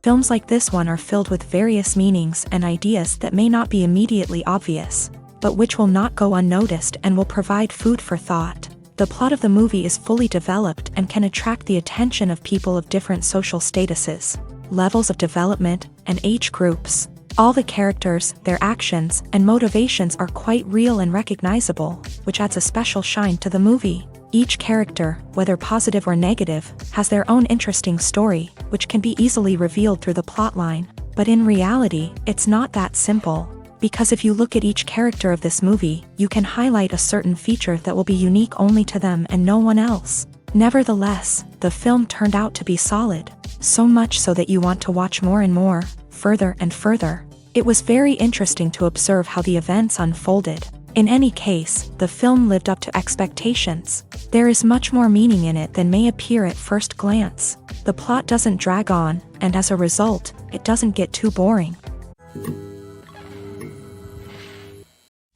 Films like this one are filled with various meanings and ideas that may not be immediately obvious, but which will not go unnoticed and will provide food for thought. The plot of the movie is fully developed and can attract the attention of people of different social statuses, levels of development, and age groups. All the characters, their actions, and motivations are quite real and recognizable, which adds a special shine to the movie. Each character, whether positive or negative, has their own interesting story, which can be easily revealed through the plotline. But in reality, it's not that simple. Because if you look at each character of this movie, you can highlight a certain feature that will be unique only to them and no one else. Nevertheless, the film turned out to be solid. So much so that you want to watch more and more, further and further. It was very interesting to observe how the events unfolded. In any case, the film lived up to expectations. There is much more meaning in it than may appear at first glance. The plot doesn't drag on, and as a result, it doesn't get too boring.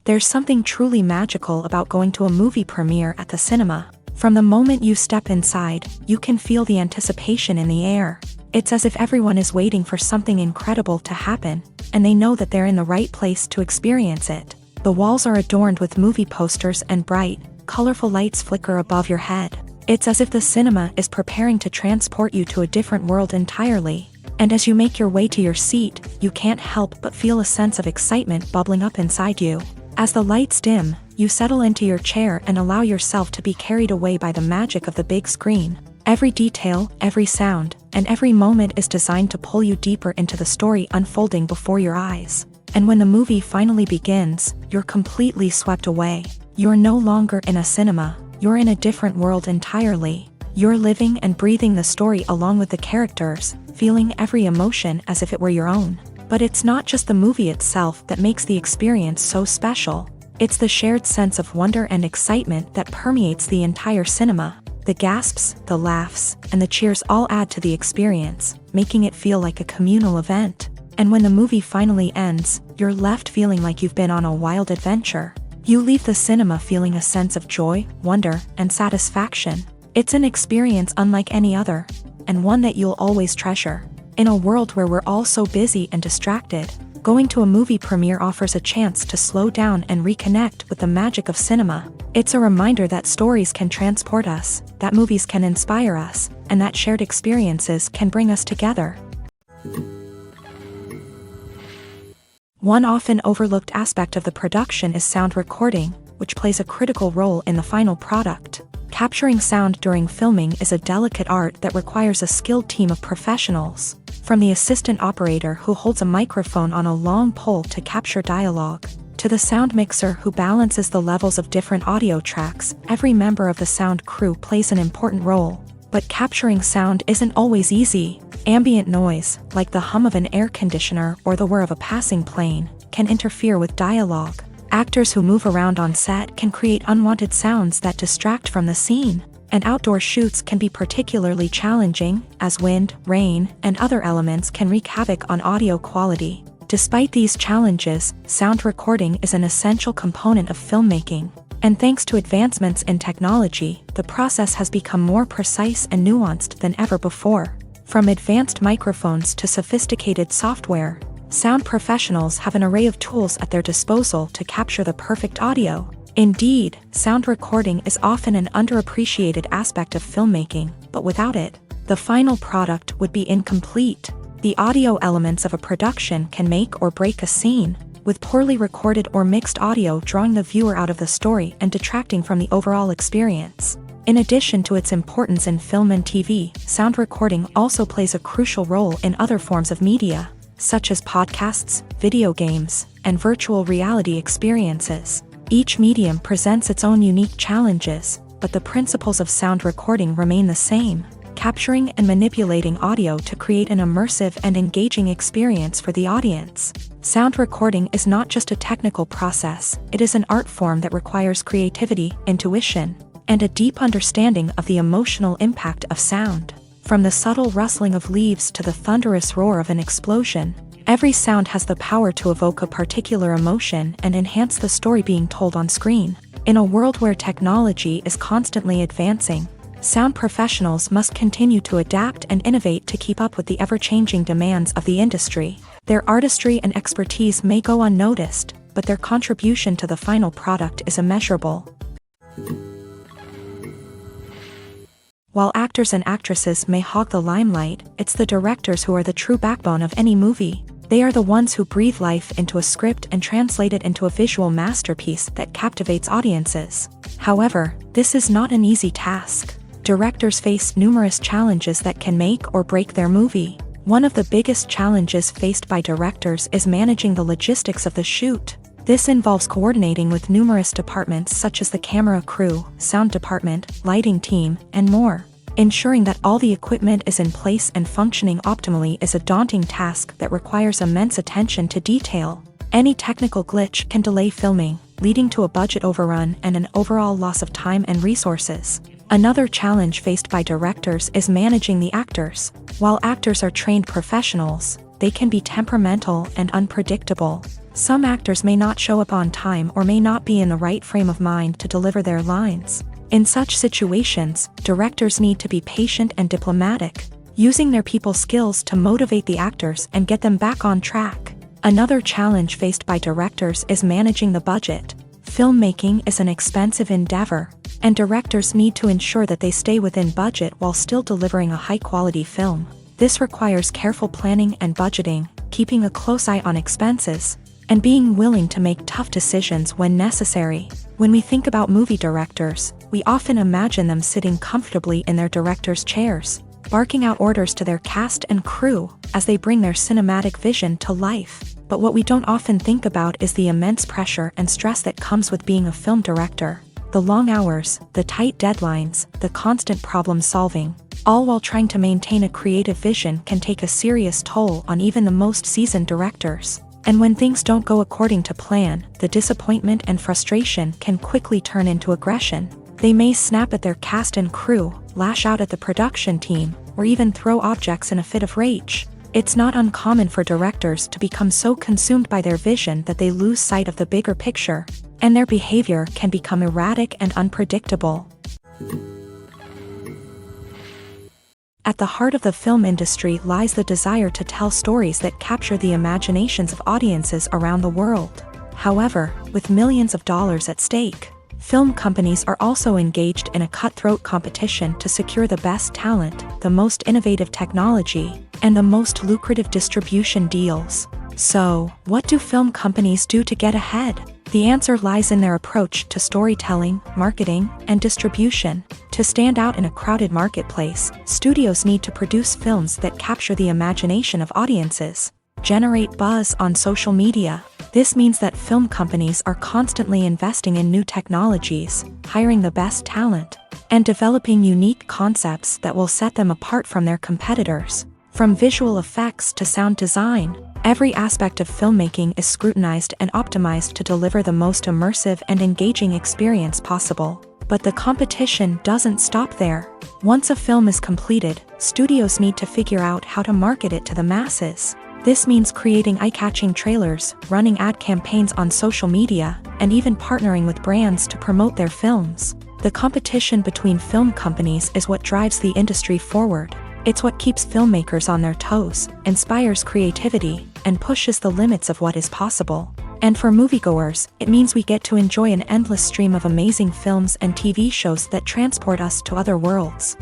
There's something truly magical about going to a movie premiere at the cinema. From the moment you step inside, you can feel the anticipation in the air. It's as if everyone is waiting for something incredible to happen, and they know that they're in the right place to experience it. The walls are adorned with movie posters and bright, colorful lights flicker above your head. It's as if the cinema is preparing to transport you to a different world entirely. And as you make your way to your seat, you can't help but feel a sense of excitement bubbling up inside you. As the lights dim, you settle into your chair and allow yourself to be carried away by the magic of the big screen. Every detail, every sound, and every moment is designed to pull you deeper into the story unfolding before your eyes. And when the movie finally begins, you're completely swept away. You're no longer in a cinema, you're in a different world entirely. You're living and breathing the story along with the characters, feeling every emotion as if it were your own. But it's not just the movie itself that makes the experience so special. It's the shared sense of wonder and excitement that permeates the entire cinema. The gasps, the laughs, and the cheers all add to the experience, making it feel like a communal event. And when the movie finally ends, you're left feeling like you've been on a wild adventure. You leave the cinema feeling a sense of joy, wonder, and satisfaction. It's an experience unlike any other, and one that you'll always treasure. In a world where we're all so busy and distracted, going to a movie premiere offers a chance to slow down and reconnect with the magic of cinema. It's a reminder that stories can transport us, that movies can inspire us, and that shared experiences can bring us together. One often overlooked aspect of the production is sound recording, which plays a critical role in the final product. Capturing sound during filming is a delicate art that requires a skilled team of professionals. From the assistant operator who holds a microphone on a long pole to capture dialogue, to the sound mixer who balances the levels of different audio tracks, every member of the sound crew plays an important role. But capturing sound isn't always easy. Ambient noise, like the hum of an air conditioner or the whir of a passing plane, can interfere with dialogue. Actors who move around on set can create unwanted sounds that distract from the scene. And outdoor shoots can be particularly challenging, as wind, rain, and other elements can wreak havoc on audio quality. Despite these challenges, sound recording is an essential component of filmmaking. And thanks to advancements in technology, the process has become more precise and nuanced than ever before. From advanced microphones to sophisticated software, sound professionals have an array of tools at their disposal to capture the perfect audio. Indeed, sound recording is often an underappreciated aspect of filmmaking, but without it, the final product would be incomplete. The audio elements of a production can make or break a scene, with poorly recorded or mixed audio drawing the viewer out of the story and detracting from the overall experience. In addition to its importance in film and TV, sound recording also plays a crucial role in other forms of media, such as podcasts, video games, and virtual reality experiences. Each medium presents its own unique challenges, but the principles of sound recording remain the same, capturing and manipulating audio to create an immersive and engaging experience for the audience. Sound recording is not just a technical process, it is an art form that requires creativity, intuition, and a deep understanding of the emotional impact of sound. From the subtle rustling of leaves to the thunderous roar of an explosion, every sound has the power to evoke a particular emotion and enhance the story being told on screen. In a world where technology is constantly advancing, Sound professionals must continue to adapt and innovate to keep up with the ever-changing demands of the industry. Their artistry and expertise may go unnoticed, but their contribution to the final product is immeasurable. While actors and actresses may hog the limelight, it's the directors who are the true backbone of any movie. They are the ones who breathe life into a script and translate it into a visual masterpiece that captivates audiences. However, this is not an easy task. Directors face numerous challenges that can make or break their movie. One of the biggest challenges faced by directors is managing the logistics of the shoot. This involves coordinating with numerous departments such as the camera crew, sound department, lighting team, and more. Ensuring that all the equipment is in place and functioning optimally is a daunting task that requires immense attention to detail. Any technical glitch can delay filming, leading to a budget overrun and an overall loss of time and resources. Another challenge faced by directors is managing the actors. While actors are trained professionals, they can be temperamental and unpredictable. Some actors may not show up on time or may not be in the right frame of mind to deliver their lines. In such situations, directors need to be patient and diplomatic, using their people skills to motivate the actors and get them back on track. Another challenge faced by directors is managing the budget. Filmmaking is an expensive endeavor, and directors need to ensure that they stay within budget while still delivering a high-quality film. This requires careful planning and budgeting, keeping a close eye on expenses, and being willing to make tough decisions when necessary. When we think about movie directors, we often imagine them sitting comfortably in their director's chairs, barking out orders to their cast and crew as they bring their cinematic vision to life. But what we don't often think about is the immense pressure and stress that comes with being a film director. The long hours, the tight deadlines, the constant problem solving, all while trying to maintain a creative vision can take a serious toll on even the most seasoned directors. And when things don't go according to plan, the disappointment and frustration can quickly turn into aggression. They may snap at their cast and crew, lash out at the production team, or even throw objects in a fit of rage. It's not uncommon for directors to become so consumed by their vision that they lose sight of the bigger picture, and their behavior can become erratic and unpredictable. At the heart of the film industry lies the desire to tell stories that capture the imaginations of audiences around the world. However, with millions of dollars at stake, film companies are also engaged in a cutthroat competition to secure the best talent, the most innovative technology, and the most lucrative distribution deals. So, what do film companies do to get ahead? The answer lies in their approach to storytelling, marketing, and distribution. To stand out in a crowded marketplace, studios need to produce films that capture the imagination of audiences, generate buzz on social media. This means that film companies are constantly investing in new technologies, hiring the best talent, and developing unique concepts that will set them apart from their competitors. From visual effects to sound design, every aspect of filmmaking is scrutinized and optimized to deliver the most immersive and engaging experience possible. But the competition doesn't stop there. Once a film is completed, studios need to figure out how to market it to the masses. This means creating eye-catching trailers, running ad campaigns on social media, and even partnering with brands to promote their films. The competition between film companies is what drives the industry forward. It's what keeps filmmakers on their toes, inspires creativity, and pushes the limits of what is possible. And for moviegoers, it means we get to enjoy an endless stream of amazing films and TV shows that transport us to other worlds.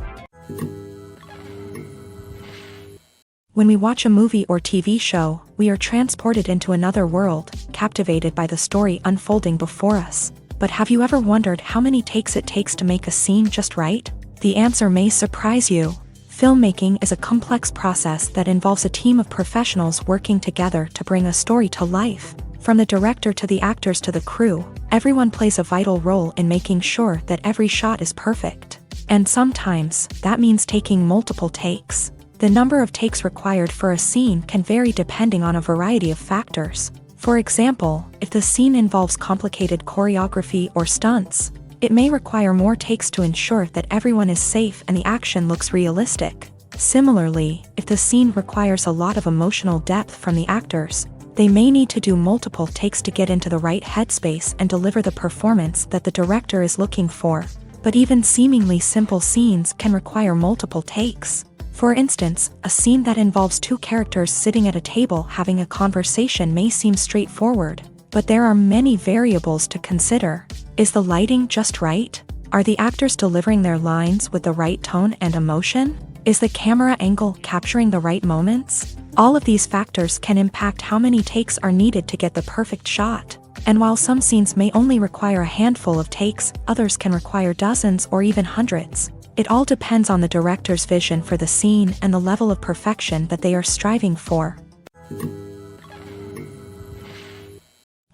When we watch a movie or TV show, we are transported into another world, captivated by the story unfolding before us. But have you ever wondered how many takes it takes to make a scene just right? The answer may surprise you. Filmmaking is a complex process that involves a team of professionals working together to bring a story to life. From the director to the actors to the crew, everyone plays a vital role in making sure that every shot is perfect. And sometimes, that means taking multiple takes. The number of takes required for a scene can vary depending on a variety of factors. For example, if the scene involves complicated choreography or stunts, it may require more takes to ensure that everyone is safe and the action looks realistic. Similarly, if the scene requires a lot of emotional depth from the actors, they may need to do multiple takes to get into the right headspace and deliver the performance that the director is looking for. But even seemingly simple scenes can require multiple takes. For instance, a scene that involves two characters sitting at a table having a conversation may seem straightforward, but there are many variables to consider. Is the lighting just right? Are the actors delivering their lines with the right tone and emotion? Is the camera angle capturing the right moments? All of these factors can impact how many takes are needed to get the perfect shot. And while some scenes may only require a handful of takes, others can require dozens or even hundreds. It all depends on the director's vision for the scene and the level of perfection that they are striving for.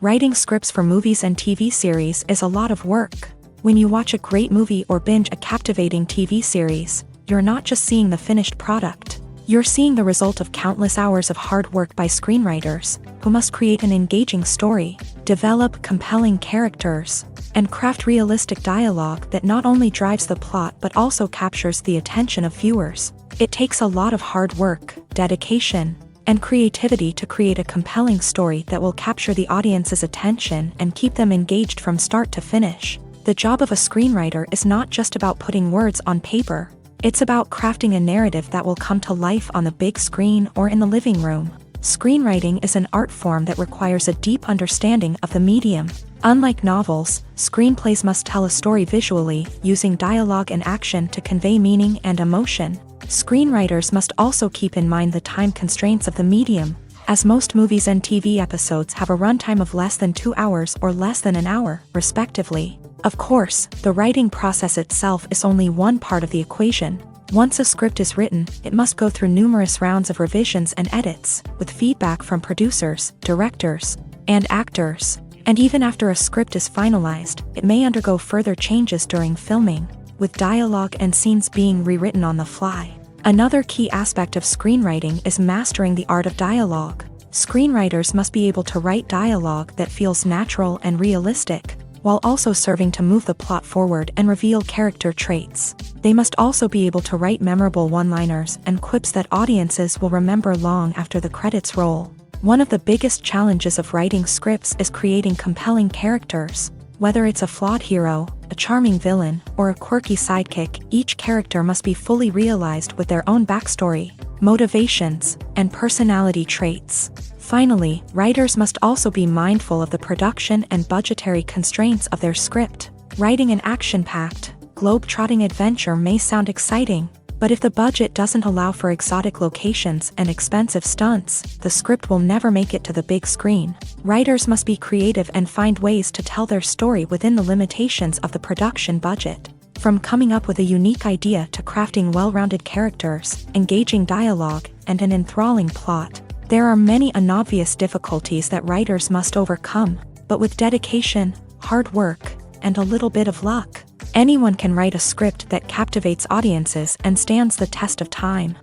Writing scripts for movies and TV series is a lot of work. When you watch a great movie or binge a captivating TV series, you're not just seeing the finished product. You're seeing the result of countless hours of hard work by screenwriters, who must create an engaging story, develop compelling characters, and craft realistic dialogue that not only drives the plot but also captures the attention of viewers. It takes a lot of hard work, dedication, and creativity to create a compelling story that will capture the audience's attention and keep them engaged from start to finish. The job of a screenwriter is not just about putting words on paper. It's about crafting a narrative that will come to life on the big screen or in the living room. Screenwriting is an art form that requires a deep understanding of the medium. Unlike novels, screenplays must tell a story visually, using dialogue and action to convey meaning and emotion. Screenwriters must also keep in mind the time constraints of the medium, as most movies and TV episodes have a runtime of less than 2 hours or less than an hour, respectively. Of course, the writing process itself is only one part of the equation. Once a script is written, it must go through numerous rounds of revisions and edits, with feedback from producers, directors, and actors. And even after a script is finalized, it may undergo further changes during filming, with dialogue and scenes being rewritten on the fly. Another key aspect of screenwriting is mastering the art of dialogue. Screenwriters must be able to write dialogue that feels natural and realistic, while also serving to move the plot forward and reveal character traits. They must also be able to write memorable one-liners and quips that audiences will remember long after the credits roll. One of the biggest challenges of writing scripts is creating compelling characters. Whether it's a flawed hero, a charming villain, or a quirky sidekick, each character must be fully realized with their own backstory, motivations, and personality traits. Finally, writers must also be mindful of the production and budgetary constraints of their script. Writing an action-packed, globe-trotting adventure may sound exciting, but if the budget doesn't allow for exotic locations and expensive stunts, the script will never make it to the big screen. Writers must be creative and find ways to tell their story within the limitations of the production budget. From coming up with a unique idea to crafting well-rounded characters, engaging dialogue, and an enthralling plot, there are many unobvious difficulties that writers must overcome, but with dedication, hard work, and a little bit of luck, anyone can write a script that captivates audiences and stands the test of time.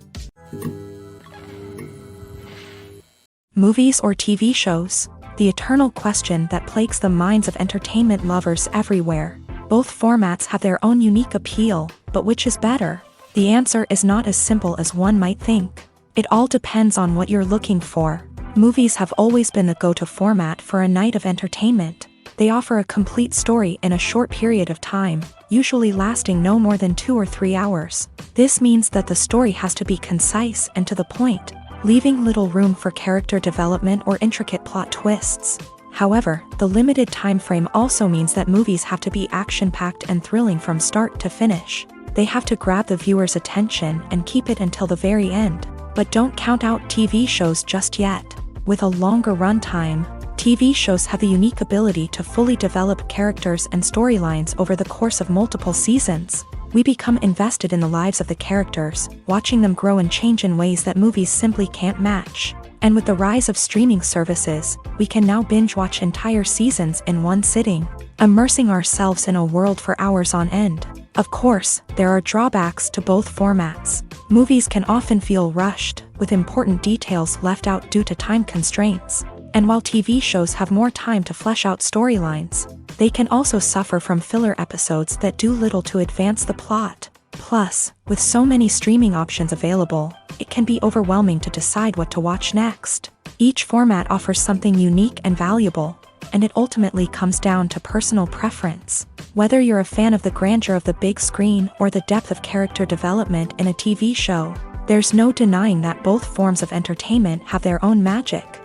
Movies or TV shows? The eternal question that plagues the minds of entertainment lovers everywhere. Both formats have their own unique appeal, but which is better? The answer is not as simple as one might think. It all depends on what you're looking for. Movies have always been the go-to format for a night of entertainment. They offer a complete story in a short period of time, usually lasting no more than 2 or 3 hours. This means that the story has to be concise and to the point, leaving little room for character development or intricate plot twists. However, the limited time frame also means that movies have to be action-packed and thrilling from start to finish. They have to grab the viewer's attention and keep it until the very end. But don't count out TV shows just yet. With a longer runtime, TV shows have the unique ability to fully develop characters and storylines over the course of multiple seasons. We become invested in the lives of the characters, watching them grow and change in ways that movies simply can't match. And with the rise of streaming services, we can now binge-watch entire seasons in one sitting, immersing ourselves in a world for hours on end. Of course, there are drawbacks to both formats. Movies can often feel rushed, with important details left out due to time constraints. And while TV shows have more time to flesh out storylines, they can also suffer from filler episodes that do little to advance the plot. Plus, with so many streaming options available, it can be overwhelming to decide what to watch next. Each format offers something unique and valuable, and it ultimately comes down to personal preference. Whether you're a fan of the grandeur of the big screen or the depth of character development in a TV show, there's no denying that both forms of entertainment have their own magic.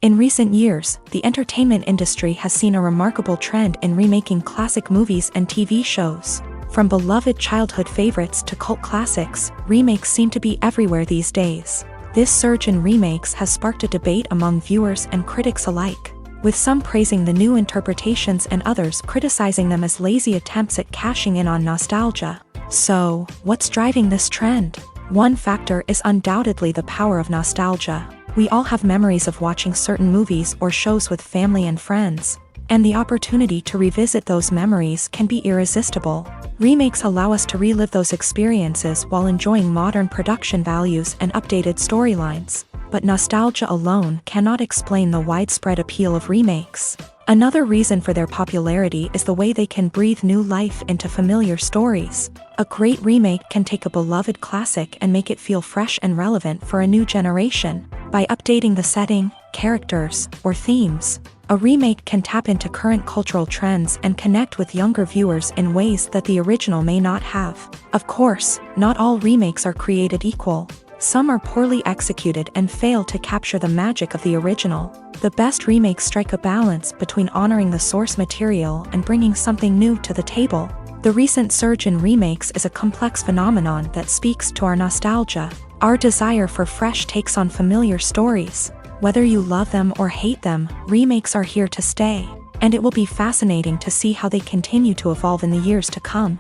In recent years, the entertainment industry has seen a remarkable trend in remaking classic movies and TV shows. From beloved childhood favorites to cult classics, remakes seem to be everywhere these days. This surge in remakes has sparked a debate among viewers and critics alike, with some praising the new interpretations and others criticizing them as lazy attempts at cashing in on nostalgia. So, what's driving this trend? One factor is undoubtedly the power of nostalgia. We all have memories of watching certain movies or shows with family and friends, and the opportunity to revisit those memories can be irresistible. Remakes allow us to relive those experiences while enjoying modern production values and updated storylines. But nostalgia alone cannot explain the widespread appeal of remakes. Another reason for their popularity is the way they can breathe new life into familiar stories. A great remake can take a beloved classic and make it feel fresh and relevant for a new generation. By updating the setting, characters, or themes, a remake can tap into current cultural trends and connect with younger viewers in ways that the original may not have. Of course, not all remakes are created equal. Some are poorly executed and fail to capture the magic of the original. The best remakes strike a balance between honoring the source material and bringing something new to the table. The recent surge in remakes is a complex phenomenon that speaks to our nostalgia, our desire for fresh takes on familiar stories. Whether you love them or hate them, remakes are here to stay, and it will be fascinating to see how they continue to evolve in the years to come.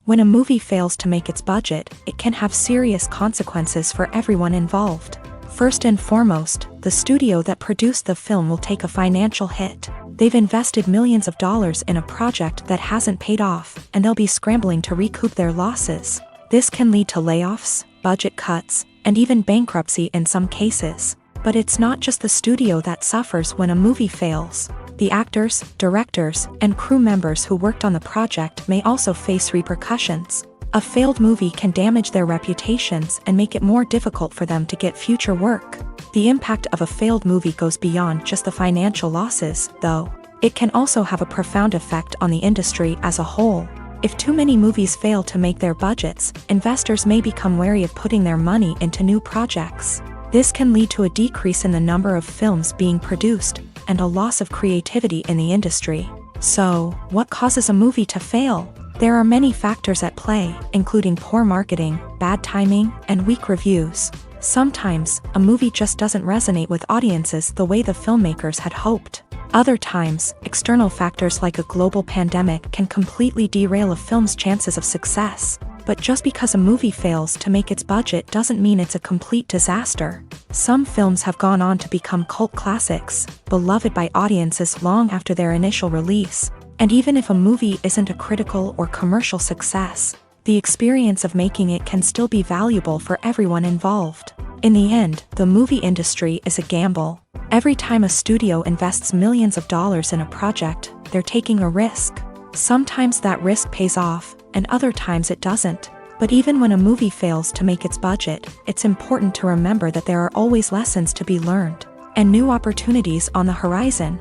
When a movie fails to make its budget, it can have serious consequences for everyone involved. First and foremost, the studio that produced the film will take a financial hit. They've invested millions of dollars in a project that hasn't paid off, and they'll be scrambling to recoup their losses. This can lead to layoffs, budget cuts, and even bankruptcy in some cases. But it's not just the studio that suffers when a movie fails. The actors, directors, and crew members who worked on the project may also face repercussions. A failed movie can damage their reputations and make it more difficult for them to get future work. The impact of a failed movie goes beyond just the financial losses, though. It can also have a profound effect on the industry as a whole. If too many movies fail to make their budgets, investors may become wary of putting their money into new projects. This can lead to a decrease in the number of films being produced, and a loss of creativity in the industry. So, what causes a movie to fail? There are many factors at play, including poor marketing, bad timing, and weak reviews. Sometimes, a movie just doesn't resonate with audiences the way the filmmakers had hoped. Other times, external factors like a global pandemic can completely derail a film's chances of success. But just because a movie fails to make its budget doesn't mean it's a complete disaster. Some films have gone on to become cult classics, beloved by audiences long after their initial release. And even if a movie isn't a critical or commercial success, the experience of making it can still be valuable for everyone involved. In the end, the movie industry is a gamble. Every time a studio invests millions of dollars in a project, they're taking a risk. Sometimes that risk pays off, and other times it doesn't. But even when a movie fails to make its budget, it's important to remember that there are always lessons to be learned, and new opportunities on the horizon.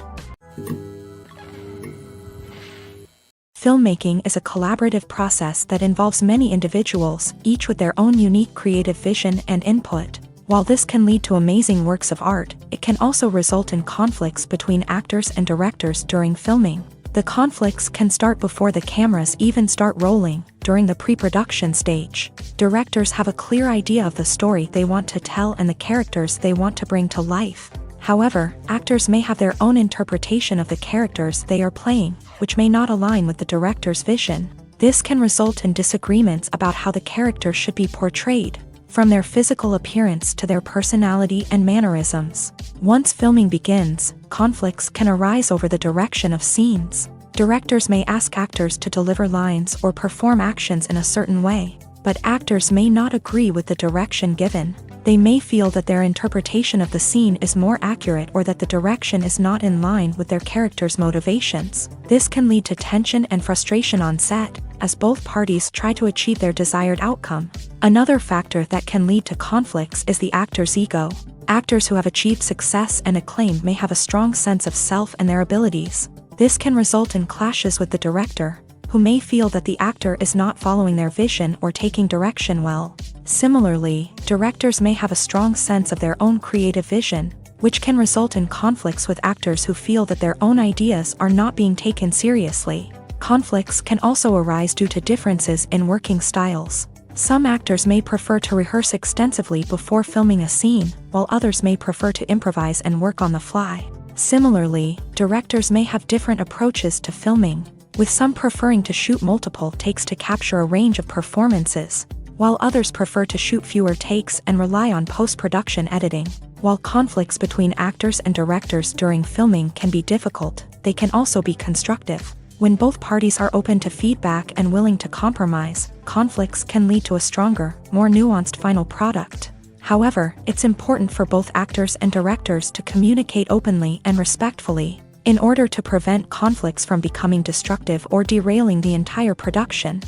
Filmmaking is a collaborative process that involves many individuals, each with their own unique creative vision and input. While this can lead to amazing works of art, it can also result in conflicts between actors and directors during filming. The conflicts can start before the cameras even start rolling, during the pre-production stage. Directors have a clear idea of the story they want to tell and the characters they want to bring to life. However, actors may have their own interpretation of the characters they are playing, which may not align with the director's vision. This can result in disagreements about how the characters should be portrayed, from their physical appearance to their personality and mannerisms. Once filming begins, conflicts can arise over the direction of scenes. Directors may ask actors to deliver lines or perform actions in a certain way, but actors may not agree with the direction given. They may feel that their interpretation of the scene is more accurate or that the direction is not in line with their character's motivations. This can lead to tension and frustration on set, as both parties try to achieve their desired outcome. Another factor that can lead to conflicts is the actor's ego. Actors who have achieved success and acclaim may have a strong sense of self and their abilities. This can result in clashes with the director, who may feel that the actor is not following their vision or taking direction well. Similarly, directors may have a strong sense of their own creative vision, which can result in conflicts with actors who feel that their own ideas are not being taken seriously. Conflicts can also arise due to differences in working styles. Some actors may prefer to rehearse extensively before filming a scene, while others may prefer to improvise and work on the fly. Similarly, directors may have different approaches to filming, with some preferring to shoot multiple takes to capture a range of performances, while others prefer to shoot fewer takes and rely on post-production editing. While conflicts between actors and directors during filming can be difficult, they can also be constructive. When both parties are open to feedback and willing to compromise, conflicts can lead to a stronger, more nuanced final product. However, it's important for both actors and directors to communicate openly and respectfully, in order to prevent conflicts from becoming destructive or derailing the entire production.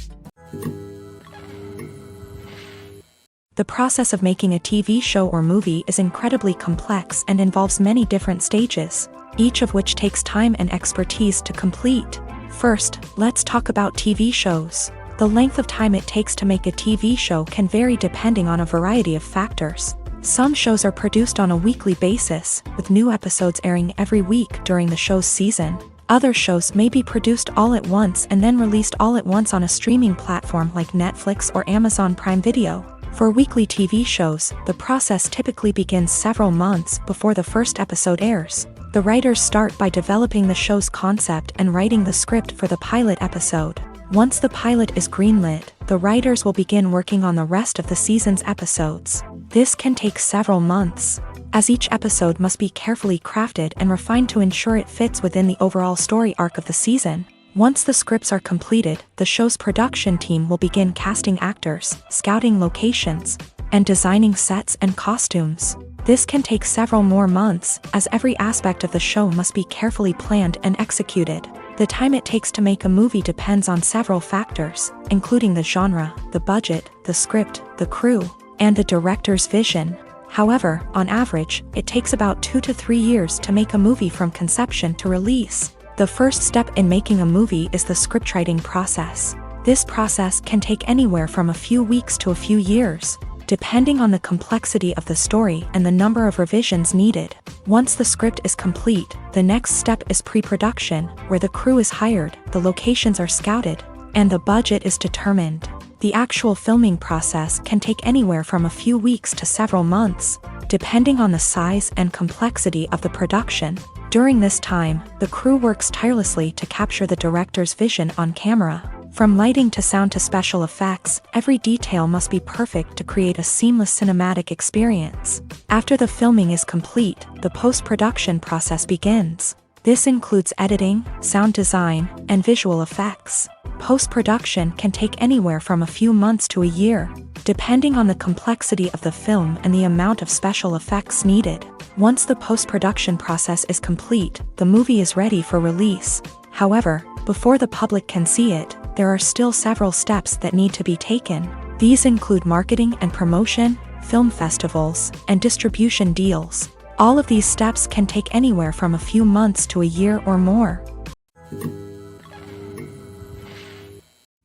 The process of making a TV show or movie is incredibly complex and involves many different stages, each of which takes time and expertise to complete. First, let's talk about TV shows. The length of time it takes to make a TV show can vary depending on a variety of factors. Some shows are produced on a weekly basis, with new episodes airing every week during the show's season. Other shows may be produced all at once and then released all at once on a streaming platform like Netflix or Amazon Prime Video. For weekly TV shows, the process typically begins several months before the first episode airs. The writers start by developing the show's concept and writing the script for the pilot episode. Once the pilot is greenlit, the writers will begin working on the rest of the season's episodes. This can take several months, as each episode must be carefully crafted and refined to ensure it fits within the overall story arc of the season. Once the scripts are completed, the show's production team will begin casting actors, scouting locations, and designing sets and costumes. This can take several more months, as every aspect of the show must be carefully planned and executed. The time it takes to make a movie depends on several factors, including the genre, the budget, the script, the crew, and the director's vision. However, on average, it takes about 2 to 3 years to make a movie from conception to release. The first step in making a movie is the scriptwriting process. This process can take anywhere from a few weeks to a few years, depending on the complexity of the story and the number of revisions needed. Once the script is complete, the next step is pre-production, where the crew is hired, the locations are scouted, and the budget is determined. The actual filming process can take anywhere from a few weeks to several months, depending on the size and complexity of the production. During this time, the crew works tirelessly to capture the director's vision on camera. From lighting to sound to special effects, every detail must be perfect to create a seamless cinematic experience. After the filming is complete, the post-production process begins. This includes editing, sound design, and visual effects. Post-production can take anywhere from a few months to a year, depending on the complexity of the film and the amount of special effects needed. Once the post-production process is complete, the movie is ready for release. However, before the public can see it, there are still several steps that need to be taken. These include marketing and promotion, film festivals, and distribution deals. All of these steps can take anywhere from a few months to a year or more.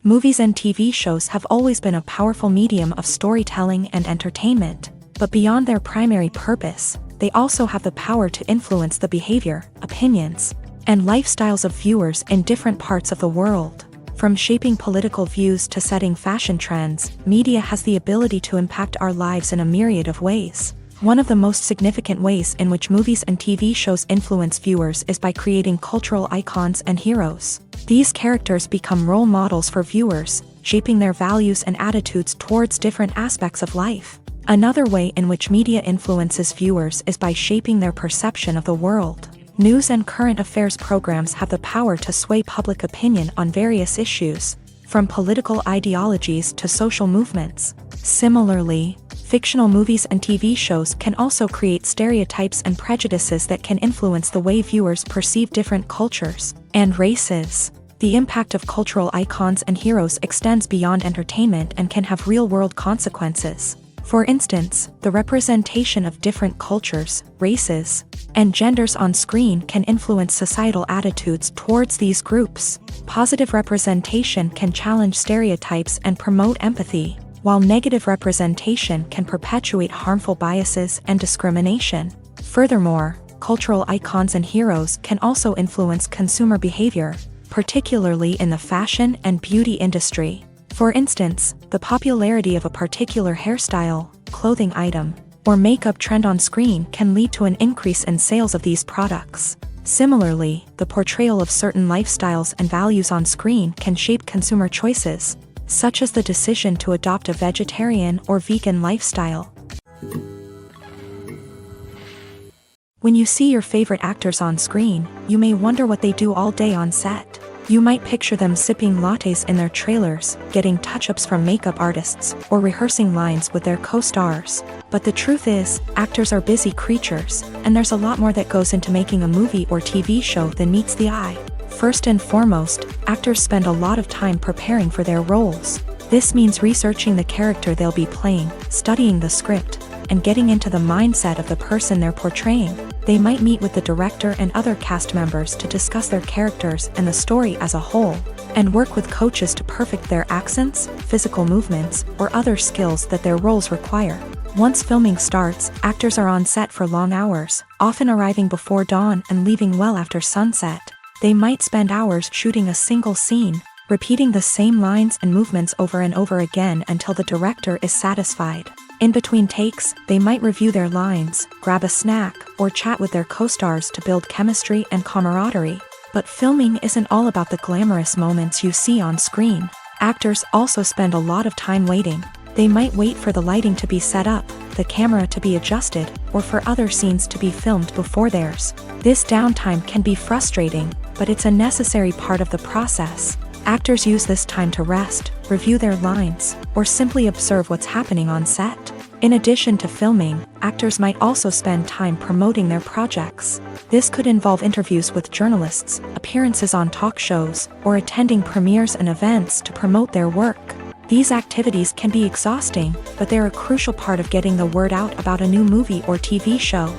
Movies and TV shows have always been a powerful medium of storytelling and entertainment, but beyond their primary purpose, they also have the power to influence the behavior, opinions, and lifestyles of viewers in different parts of the world. From shaping political views to setting fashion trends, media has the ability to impact our lives in a myriad of ways. One of the most significant ways in which movies and TV shows influence viewers is by creating cultural icons and heroes. These characters become role models for viewers, shaping their values and attitudes towards different aspects of life. Another way in which media influences viewers is by shaping their perception of the world. News and current affairs programs have the power to sway public opinion on various issues, from political ideologies to social movements. Similarly, fictional movies and TV shows can also create stereotypes and prejudices that can influence the way viewers perceive different cultures and races. The impact of cultural icons and heroes extends beyond entertainment and can have real-world consequences. For instance, the representation of different cultures, races, and genders on screen can influence societal attitudes towards these groups. Positive representation can challenge stereotypes and promote empathy, while negative representation can perpetuate harmful biases and discrimination. Furthermore, cultural icons and heroes can also influence consumer behavior, particularly in the fashion and beauty industry. For instance, the popularity of a particular hairstyle, clothing item, or makeup trend on screen can lead to an increase in sales of these products. Similarly, the portrayal of certain lifestyles and values on screen can shape consumer choices, such as the decision to adopt a vegetarian or vegan lifestyle. When you see your favorite actors on screen, you may wonder what they do all day on set. You might picture them sipping lattes in their trailers, getting touch-ups from makeup artists, or rehearsing lines with their co-stars. But the truth is, actors are busy creatures, and there's a lot more that goes into making a movie or TV show than meets the eye. First and foremost, actors spend a lot of time preparing for their roles. This means researching the character they'll be playing, studying the script, and getting into the mindset of the person they're portraying. They might meet with the director and other cast members to discuss their characters and the story as a whole, and work with coaches to perfect their accents, physical movements, or other skills that their roles require. Once filming starts, actors are on set for long hours, often arriving before dawn and leaving well after sunset. They might spend hours shooting a single scene, repeating the same lines and movements over and over again until the director is satisfied. In between takes, they might review their lines, grab a snack, or chat with their co-stars to build chemistry and camaraderie. But filming isn't all about the glamorous moments you see on screen. Actors also spend a lot of time waiting. They might wait for the lighting to be set up, the camera to be adjusted, or for other scenes to be filmed before theirs. This downtime can be frustrating, but it's a necessary part of the process. Actors use this time to rest, review their lines, or simply observe what's happening on set. In addition to filming, actors might also spend time promoting their projects. This could involve interviews with journalists, appearances on talk shows, or attending premieres and events to promote their work. These activities can be exhausting, but they're a crucial part of getting the word out about a new movie or TV show.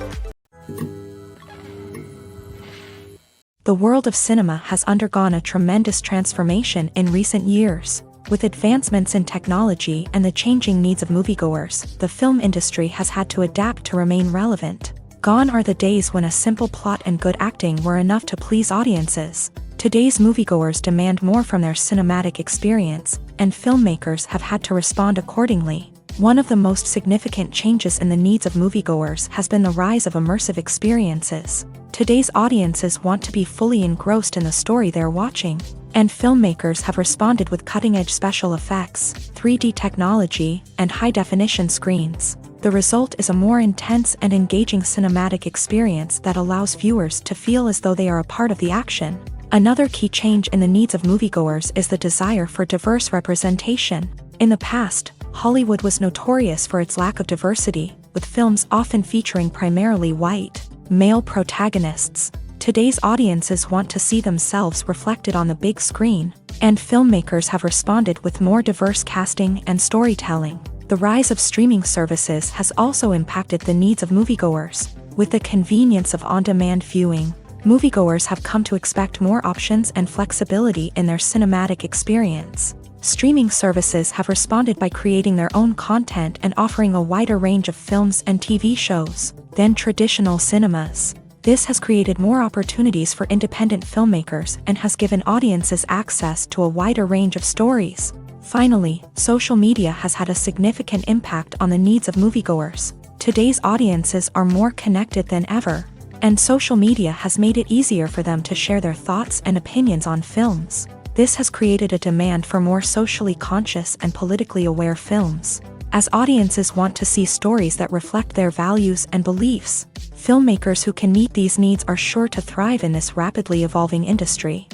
The world of cinema has undergone a tremendous transformation in recent years. With advancements in technology and the changing needs of moviegoers, the film industry has had to adapt to remain relevant. Gone are the days when a simple plot and good acting were enough to please audiences. Today's moviegoers demand more from their cinematic experience, and filmmakers have had to respond accordingly. One of the most significant changes in the needs of moviegoers has been the rise of immersive experiences. Today's audiences want to be fully engrossed in the story they're watching, and filmmakers have responded with cutting-edge special effects, 3D technology, and high-definition screens. The result is a more intense and engaging cinematic experience that allows viewers to feel as though they are a part of the action. Another key change in the needs of moviegoers is the desire for diverse representation. In the past, Hollywood was notorious for its lack of diversity, with films often featuring primarily white, male protagonists. Today's audiences want to see themselves reflected on the big screen, and filmmakers have responded with more diverse casting and storytelling. The rise of streaming services has also impacted the needs of moviegoers. With the convenience of on-demand viewing, moviegoers have come to expect more options and flexibility in their cinematic experience. Streaming services have responded by creating their own content and offering a wider range of films and TV shows than traditional cinemas. This has created more opportunities for independent filmmakers and has given audiences access to a wider range of stories. Finally, social media has had a significant impact on the needs of moviegoers. Today's audiences are more connected than ever, and social media has made it easier for them to share their thoughts and opinions on films. This has created a demand for more socially conscious and politically aware films. As audiences want to see stories that reflect their values and beliefs, filmmakers who can meet these needs are sure to thrive in this rapidly evolving industry.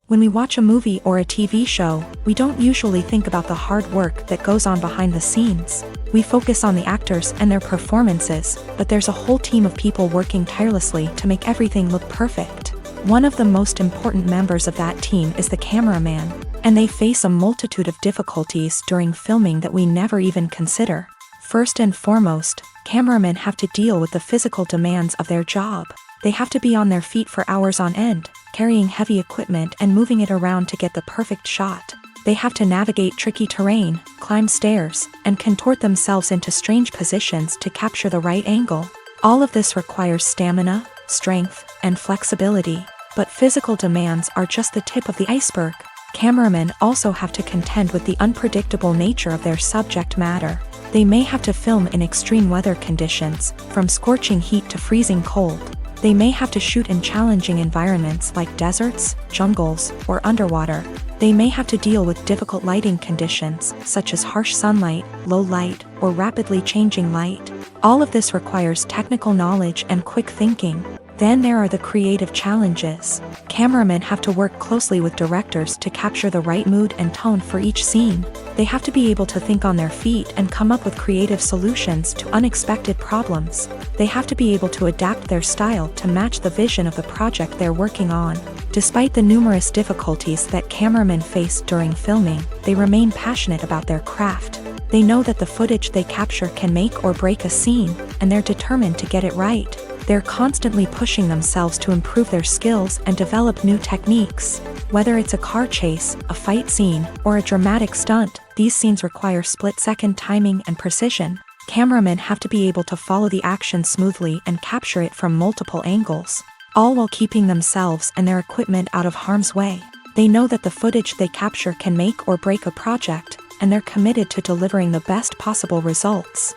When we watch a movie or a TV show, we don't usually think about the hard work that goes on behind the scenes. We focus on the actors and their performances, but there's a whole team of people working tirelessly to make everything look perfect. One of the most important members of that team is the cameraman, and they face a multitude of difficulties during filming that we never even consider. First and foremost, cameramen have to deal with the physical demands of their job. They have to be on their feet for hours on end, carrying heavy equipment and moving it around to get the perfect shot. They have to navigate tricky terrain, climb stairs, and contort themselves into strange positions to capture the right angle. All of this requires stamina, strength, and flexibility. But physical demands are just the tip of the iceberg. Cameramen also have to contend with the unpredictable nature of their subject matter. They may have to film in extreme weather conditions, from scorching heat to freezing cold. They may have to shoot in challenging environments like deserts, jungles, or underwater. They may have to deal with difficult lighting conditions, such as harsh sunlight, low light, or rapidly changing light. All of this requires technical knowledge and quick thinking. Then there are the creative challenges. Cameramen have to work closely with directors to capture the right mood and tone for each scene. They have to be able to think on their feet and come up with creative solutions to unexpected problems. They have to be able to adapt their style to match the vision of the project they're working on. Despite the numerous difficulties that cameramen face during filming, they remain passionate about their craft. They know that the footage they capture can make or break a scene, and they're determined to get it right. They're constantly pushing themselves to improve their skills and develop new techniques. Whether it's a car chase, a fight scene, or a dramatic stunt, these scenes require split-second timing and precision. Cameramen have to be able to follow the action smoothly and capture it from multiple angles, all while keeping themselves and their equipment out of harm's way. They know that the footage they capture can make or break a project, and they're committed to delivering the best possible results.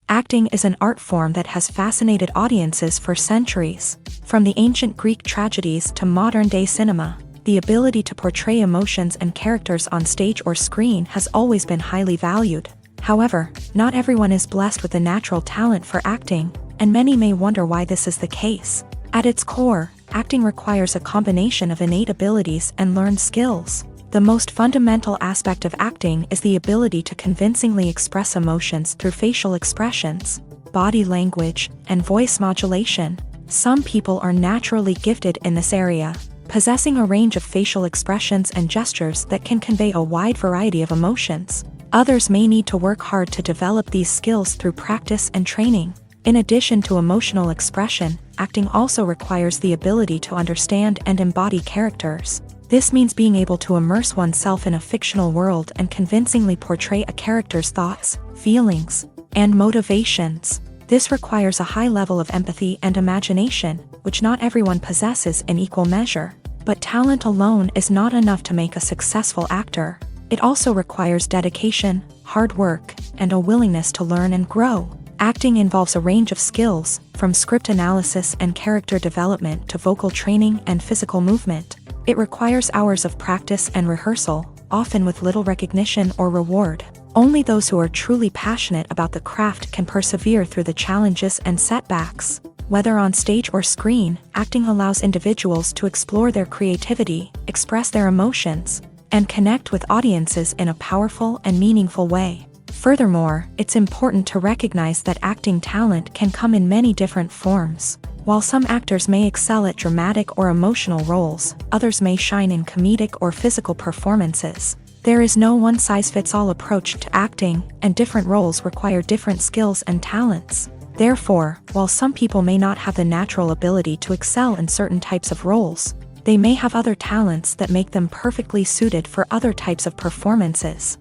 Acting is an art form that has fascinated audiences for centuries. From the ancient Greek tragedies to modern-day cinema, the ability to portray emotions and characters on stage or screen has always been highly valued. However, not everyone is blessed with a natural talent for acting, and many may wonder why this is the case. At its core, acting requires a combination of innate abilities and learned skills. The most fundamental aspect of acting is the ability to convincingly express emotions through facial expressions, body language, and voice modulation. Some people are naturally gifted in this area, possessing a range of facial expressions and gestures that can convey a wide variety of emotions. Others may need to work hard to develop these skills through practice and training. In addition to emotional expression, acting also requires the ability to understand and embody characters. This means being able to immerse oneself in a fictional world and convincingly portray a character's thoughts, feelings, and motivations. This requires a high level of empathy and imagination, which not everyone possesses in equal measure. But talent alone is not enough to make a successful actor. It also requires dedication, hard work, and a willingness to learn and grow. Acting involves a range of skills, from script analysis and character development to vocal training and physical movement. It requires hours of practice and rehearsal, often with little recognition or reward. Only those who are truly passionate about the craft can persevere through the challenges and setbacks. Whether on stage or screen, acting allows individuals to explore their creativity, express their emotions, and connect with audiences in a powerful and meaningful way. Furthermore, it's important to recognize that acting talent can come in many different forms. While some actors may excel at dramatic or emotional roles, others may shine in comedic or physical performances. There is no one-size-fits-all approach to acting, and different roles require different skills and talents. Therefore, while some people may not have the natural ability to excel in certain types of roles, they may have other talents that make them perfectly suited for other types of performances.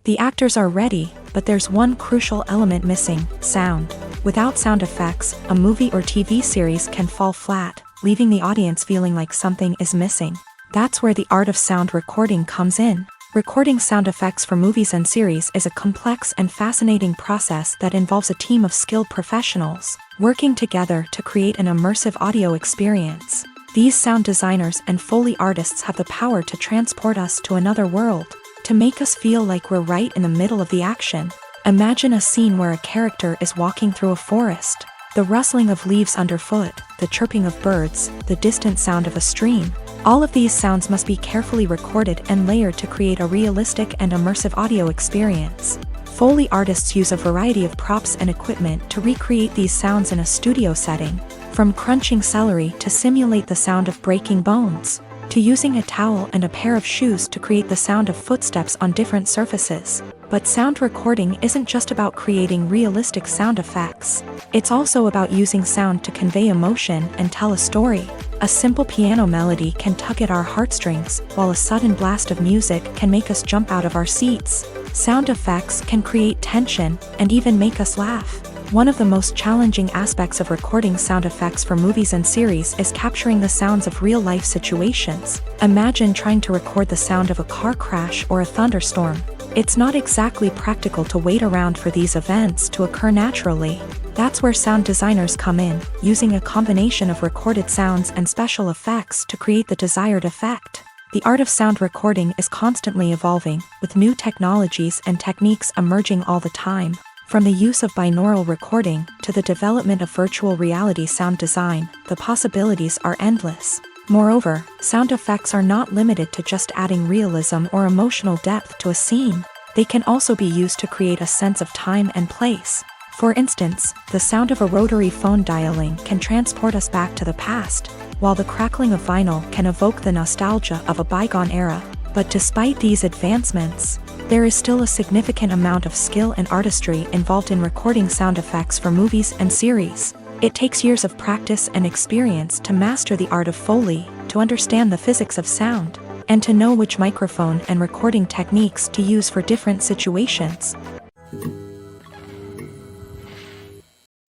The actors are ready, but there's one crucial element missing: sound. Without sound effects, a movie or TV series can fall flat, leaving the audience feeling like something is missing. That's where the art of sound recording comes in. Recording sound effects for movies and series is a complex and fascinating process that involves a team of skilled professionals working together to create an immersive audio experience. These sound designers and Foley artists have the power to transport us to another world, to make us feel like we're right in the middle of the action. Imagine a scene where a character is walking through a forest. The rustling of leaves underfoot, the chirping of birds, the distant sound of a stream. All of these sounds must be carefully recorded and layered to create a realistic and immersive audio experience. Foley artists use a variety of props and equipment to recreate these sounds in a studio setting, from crunching celery to simulate the sound of breaking bones, to using a towel and a pair of shoes to create the sound of footsteps on different surfaces. But sound recording isn't just about creating realistic sound effects. It's also about using sound to convey emotion and tell a story. A simple piano melody can tug at our heartstrings, while a sudden blast of music can make us jump out of our seats. Sound effects can create tension and even make us laugh. One of the most challenging aspects of recording sound effects for movies and series is capturing the sounds of real-life situations. Imagine trying to record the sound of a car crash or a thunderstorm. It's not exactly practical to wait around for these events to occur naturally. That's where sound designers come in, using a combination of recorded sounds and special effects to create the desired effect. The art of sound recording is constantly evolving, with new technologies and techniques emerging all the time. From the use of binaural recording to the development of virtual reality sound design, the possibilities are endless. Moreover, sound effects are not limited to just adding realism or emotional depth to a scene. They can also be used to create a sense of time and place. For instance, the sound of a rotary phone dialing can transport us back to the past, while the crackling of vinyl can evoke the nostalgia of a bygone era. But despite these advancements, there is still a significant amount of skill and artistry involved in recording sound effects for movies and series. It takes years of practice and experience to master the art of Foley, to understand the physics of sound, and to know which microphone and recording techniques to use for different situations.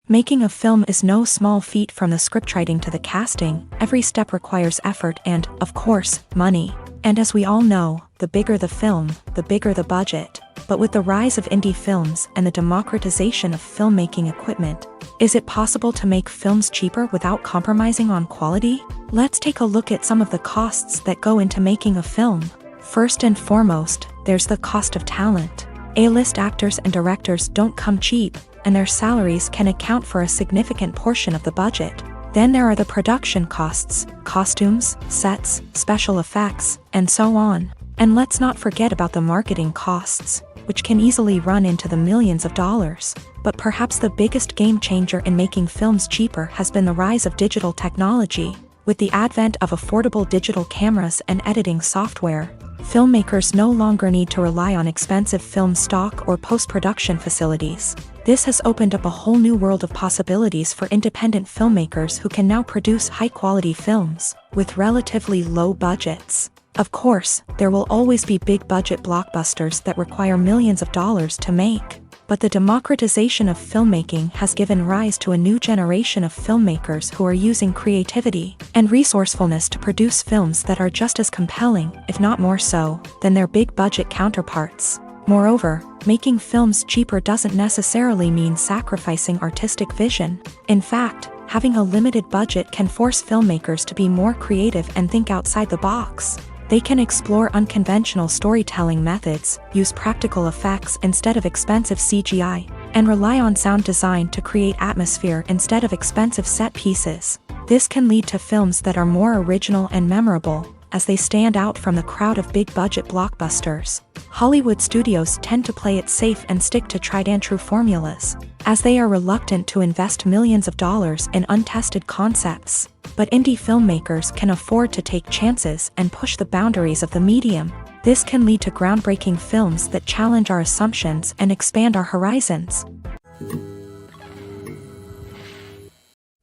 Making a film is no small feat. From the scriptwriting to the casting, every step requires effort and, of course, money. And as we all know, the bigger the film, the bigger the budget. But with the rise of indie films and the democratization of filmmaking equipment, is it possible to make films cheaper without compromising on quality? Let's take a look at some of the costs that go into making a film. First and foremost, there's the cost of talent. A-list actors and directors don't come cheap, and their salaries can account for a significant portion of the budget. Then there are the production costs, costumes, sets, special effects, and so on. And let's not forget about the marketing costs, which can easily run into the millions of dollars. But perhaps the biggest game changer in making films cheaper has been the rise of digital technology. With the advent of affordable digital cameras and editing software, filmmakers no longer need to rely on expensive film stock or post-production facilities. This has opened up a whole new world of possibilities for independent filmmakers who can now produce high-quality films with relatively low budgets. Of course, there will always be big-budget blockbusters that require millions of dollars to make. But the democratization of filmmaking has given rise to a new generation of filmmakers who are using creativity and resourcefulness to produce films that are just as compelling, if not more so, than their big-budget counterparts. Moreover, making films cheaper doesn't necessarily mean sacrificing artistic vision. In fact, having a limited budget can force filmmakers to be more creative and think outside the box. They can explore unconventional storytelling methods, use practical effects instead of expensive CGI, and rely on sound design to create atmosphere instead of expensive set pieces. This can lead to films that are more original and memorable, as they stand out from the crowd of big-budget blockbusters. Hollywood studios tend to play it safe and stick to tried-and-true formulas, as they are reluctant to invest millions of dollars in untested concepts. But indie filmmakers can afford to take chances and push the boundaries of the medium. This can lead to groundbreaking films that challenge our assumptions and expand our horizons.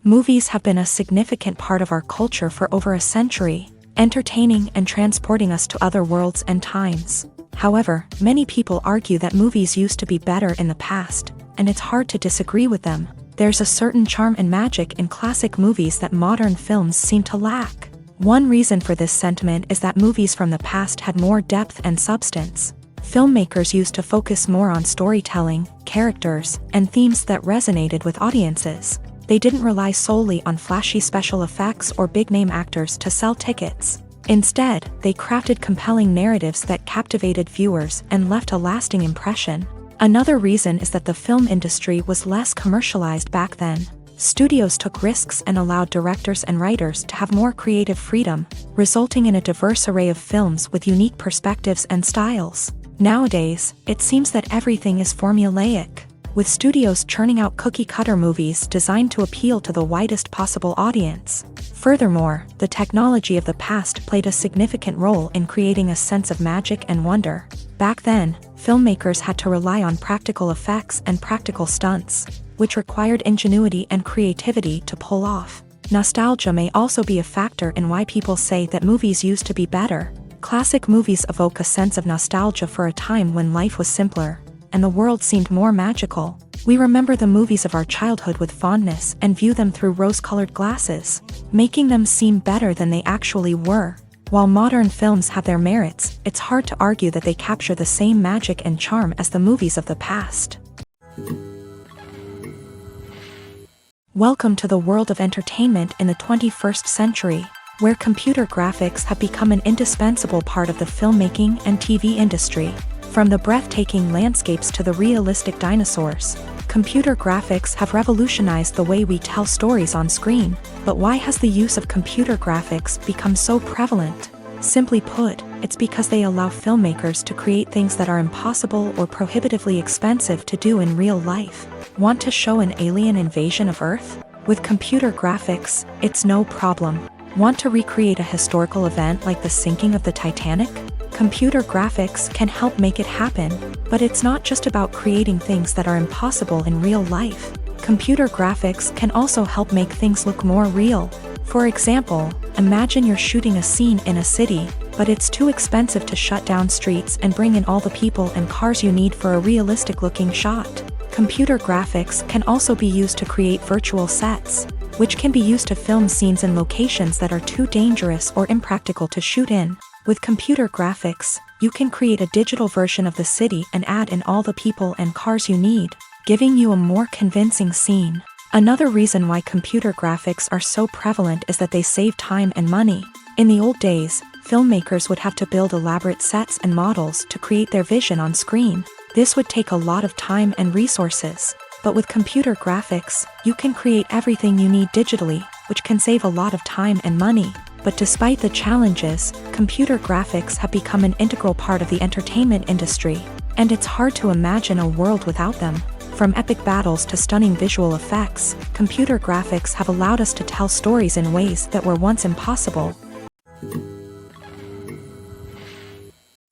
Movies have been a significant part of our culture for over a century, entertaining and transporting us to other worlds and times. However, many people argue that movies used to be better in the past, and it's hard to disagree with them. There's a certain charm and magic in classic movies that modern films seem to lack. One reason for this sentiment is that movies from the past had more depth and substance. Filmmakers used to focus more on storytelling, characters, and themes that resonated with audiences. They didn't rely solely on flashy special effects or big-name actors to sell tickets. Instead, they crafted compelling narratives that captivated viewers and left a lasting impression. Another reason is that the film industry was less commercialized back then. Studios took risks and allowed directors and writers to have more creative freedom, resulting in a diverse array of films with unique perspectives and styles. Nowadays, it seems that everything is formulaic, with studios churning out cookie-cutter movies designed to appeal to the widest possible audience. Furthermore, the technology of the past played a significant role in creating a sense of magic and wonder. Back then, filmmakers had to rely on practical effects and practical stunts, which required ingenuity and creativity to pull off. Nostalgia may also be a factor in why people say that movies used to be better. Classic movies evoke a sense of nostalgia for a time when life was simpler, and the world seemed more magical. We remember the movies of our childhood with fondness and view them through rose-colored glasses, making them seem better than they actually were. While modern films have their merits, it's hard to argue that they capture the same magic and charm as the movies of the past. Welcome to the world of entertainment in the 21st century, where computer graphics have become an indispensable part of the filmmaking and TV industry. From the breathtaking landscapes to the realistic dinosaurs, computer graphics have revolutionized the way we tell stories on screen. But why has the use of computer graphics become so prevalent? Simply put, it's because they allow filmmakers to create things that are impossible or prohibitively expensive to do in real life. Want to show an alien invasion of Earth? With computer graphics, it's no problem. Want to recreate a historical event like the sinking of the Titanic? Computer graphics can help make it happen, but it's not just about creating things that are impossible in real life. Computer graphics can also help make things look more real. For example, imagine you're shooting a scene in a city, but it's too expensive to shut down streets and bring in all the people and cars you need for a realistic-looking shot. Computer graphics can also be used to create virtual sets, which can be used to film scenes in locations that are too dangerous or impractical to shoot in. With computer graphics, you can create a digital version of the city and add in all the people and cars you need, giving you a more convincing scene. Another reason why computer graphics are so prevalent is that they save time and money. In the old days, filmmakers would have to build elaborate sets and models to create their vision on screen. This would take a lot of time and resources. But with computer graphics, you can create everything you need digitally, which can save a lot of time and money. But despite the challenges, computer graphics have become an integral part of the entertainment industry, and it's hard to imagine a world without them. From epic battles to stunning visual effects, computer graphics have allowed us to tell stories in ways that were once impossible.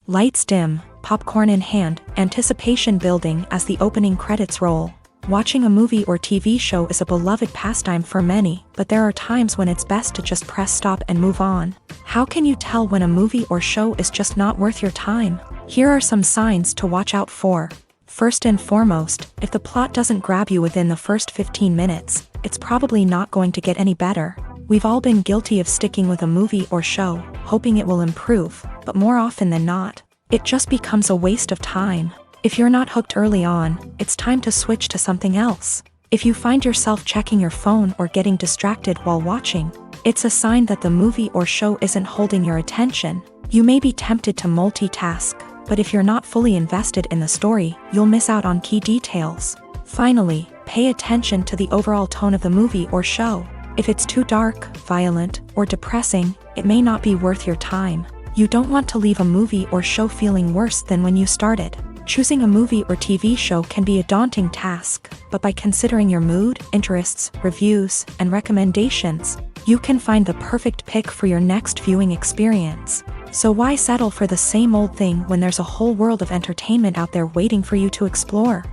Lights dim, popcorn in hand, anticipation building as the opening credits roll. Watching a movie or TV show is a beloved pastime for many, but there are times when it's best to just press stop and move on. How can you tell when a movie or show is just not worth your time? Here are some signs to watch out for. First and foremost, if the plot doesn't grab you within the first 15 minutes, it's probably not going to get any better. We've all been guilty of sticking with a movie or show, hoping it will improve, but more often than not, it just becomes a waste of time. If you're not hooked early on, it's time to switch to something else. If you find yourself checking your phone or getting distracted while watching, it's a sign that the movie or show isn't holding your attention. You may be tempted to multitask, but if you're not fully invested in the story, you'll miss out on key details. Finally, pay attention to the overall tone of the movie or show. If it's too dark, violent, or depressing, it may not be worth your time. You don't want to leave a movie or show feeling worse than when you started. Choosing a movie or TV show can be a daunting task, but by considering your mood, interests, reviews, and recommendations, you can find the perfect pick for your next viewing experience. So why settle for the same old thing when there's a whole world of entertainment out there waiting for you to explore?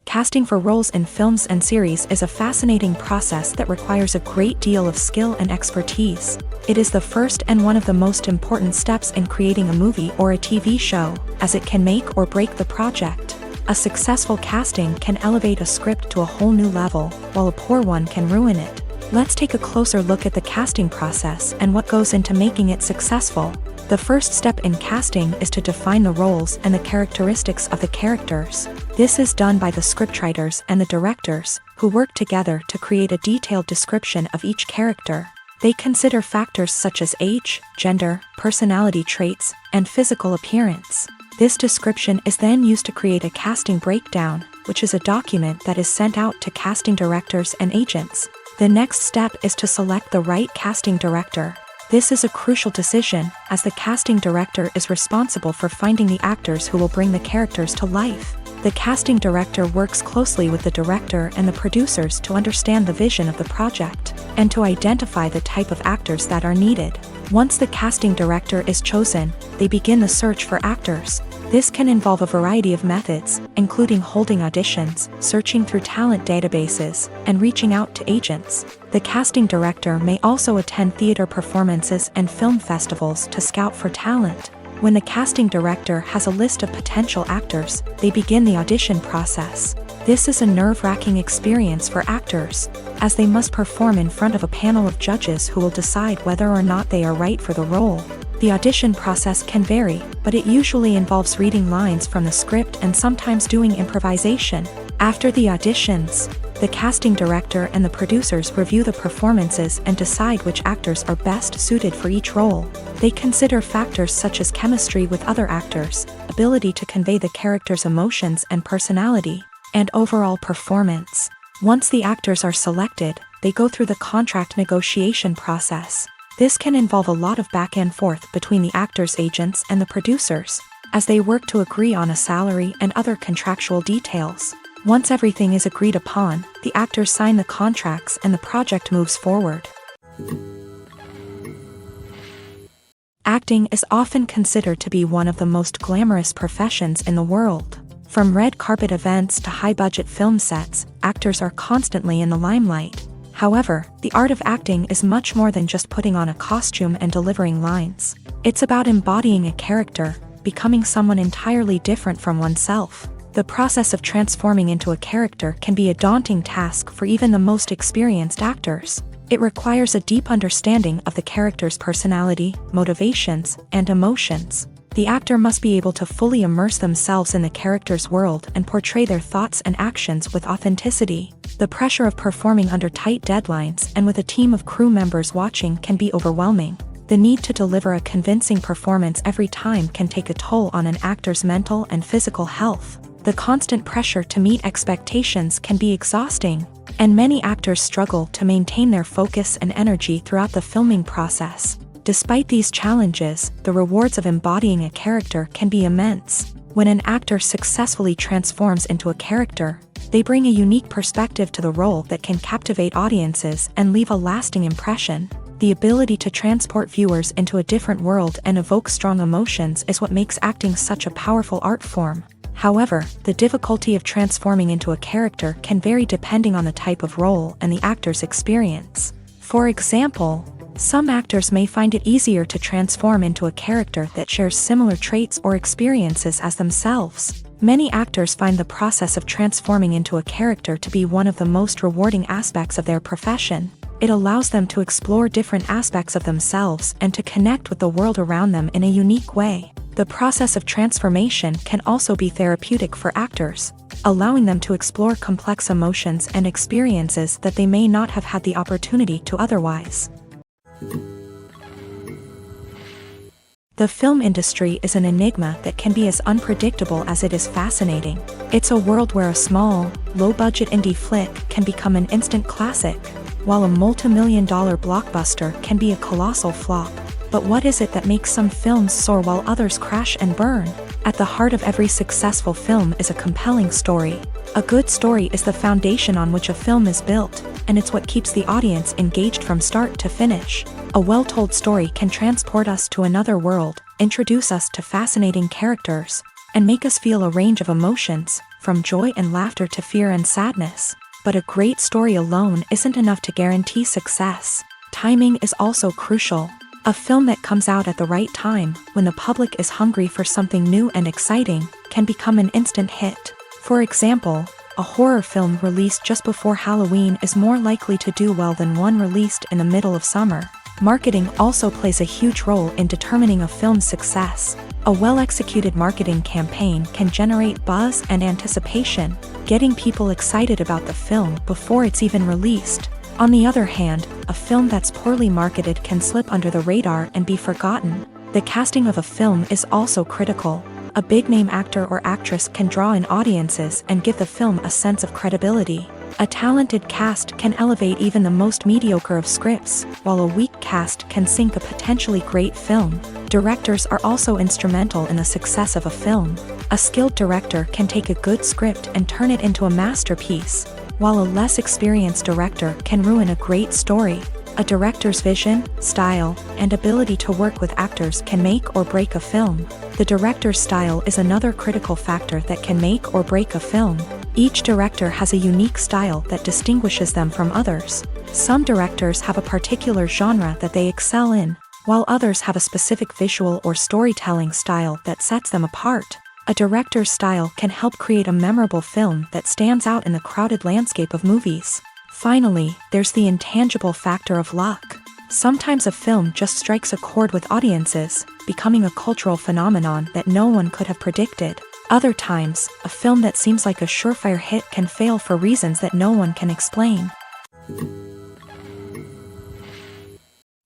Casting for roles in films and series is a fascinating process that requires a great deal of skill and expertise. It is the first and one of the most important steps in creating a movie or a TV show, as it can make or break the project. A successful casting can elevate a script to a whole new level, while a poor one can ruin it. Let's take a closer look at the casting process and what goes into making it successful. The first step in casting is to define the roles and the characteristics of the characters. This is done by the scriptwriters and the directors, who work together to create a detailed description of each character. They consider factors such as age, gender, personality traits, and physical appearance. This description is then used to create a casting breakdown, which is a document that is sent out to casting directors and agents. The next step is to select the right casting director. This is a crucial decision, as the casting director is responsible for finding the actors who will bring the characters to life. The casting director works closely with the director and the producers to understand the vision of the project, and to identify the type of actors that are needed. Once the casting director is chosen, they begin the search for actors. This can involve a variety of methods, including holding auditions, searching through talent databases, and reaching out to agents. The casting director may also attend theater performances and film festivals to scout for talent. When the casting director has a list of potential actors, they begin the audition process. This is a nerve-wracking experience for actors, as they must perform in front of a panel of judges who will decide whether or not they are right for the role. The audition process can vary, but it usually involves reading lines from the script and sometimes doing improvisation. After the auditions, the casting director and the producers review the performances and decide which actors are best suited for each role. They consider factors such as chemistry with other actors, ability to convey the character's emotions and personality, and overall performance. Once the actors are selected, they go through the contract negotiation process. This can involve a lot of back and forth between the actors' agents and the producers, as they work to agree on a salary and other contractual details. Once everything is agreed upon, the actors sign the contracts and the project moves forward. Acting is often considered to be one of the most glamorous professions in the world. From red carpet events to high-budget film sets, actors are constantly in the limelight. However, the art of acting is much more than just putting on a costume and delivering lines. It's about embodying a character, becoming someone entirely different from oneself. The process of transforming into a character can be a daunting task for even the most experienced actors. It requires a deep understanding of the character's personality, motivations, and emotions. The actor must be able to fully immerse themselves in the character's world and portray their thoughts and actions with authenticity. The pressure of performing under tight deadlines and with a team of crew members watching can be overwhelming. The need to deliver a convincing performance every time can take a toll on an actor's mental and physical health. The constant pressure to meet expectations can be exhausting, and many actors struggle to maintain their focus and energy throughout the filming process. Despite these challenges, the rewards of embodying a character can be immense. When an actor successfully transforms into a character, they bring a unique perspective to the role that can captivate audiences and leave a lasting impression. The ability to transport viewers into a different world and evoke strong emotions is what makes acting such a powerful art form. However, the difficulty of transforming into a character can vary depending on the type of role and the actor's experience. For example, some actors may find it easier to transform into a character that shares similar traits or experiences as themselves. Many actors find the process of transforming into a character to be one of the most rewarding aspects of their profession. It allows them to explore different aspects of themselves and to connect with the world around them in a unique way. The process of transformation can also be therapeutic for actors, allowing them to explore complex emotions and experiences that they may not have had the opportunity to otherwise. The film industry is an enigma that can be as unpredictable as it is fascinating. It's a world where a small, low-budget indie flick can become an instant classic, while a multi-million-dollar blockbuster can be a colossal flop. But what is it that makes some films soar while others crash and burn? At the heart of every successful film is a compelling story. A good story is the foundation on which a film is built, and it's what keeps the audience engaged from start to finish. A well-told story can transport us to another world, introduce us to fascinating characters, and make us feel a range of emotions, from joy and laughter to fear and sadness. But a great story alone isn't enough to guarantee success. Timing is also crucial. A film that comes out at the right time, when the public is hungry for something new and exciting, can become an instant hit. For example, a horror film released just before Halloween is more likely to do well than one released in the middle of summer. Marketing also plays a huge role in determining a film's success. A well-executed marketing campaign can generate buzz and anticipation, getting people excited about the film before it's even released. On the other hand, a film that's poorly marketed can slip under the radar and be forgotten. The casting of a film is also critical. A big-name actor or actress can draw in audiences and give the film a sense of credibility. A talented cast can elevate even the most mediocre of scripts, while a weak cast can sink a potentially great film. Directors are also instrumental in the success of a film. A skilled director can take a good script and turn it into a masterpiece, while a less experienced director can ruin a great story. A director's vision, style, and ability to work with actors can make or break a film. The director's style is another critical factor that can make or break a film. Each director has a unique style that distinguishes them from others. Some directors have a particular genre that they excel in, while others have a specific visual or storytelling style that sets them apart. A director's style can help create a memorable film that stands out in the crowded landscape of movies. Finally, there's the intangible factor of luck. Sometimes a film just strikes a chord with audiences, becoming a cultural phenomenon that no one could have predicted. Other times, a film that seems like a surefire hit can fail for reasons that no one can explain.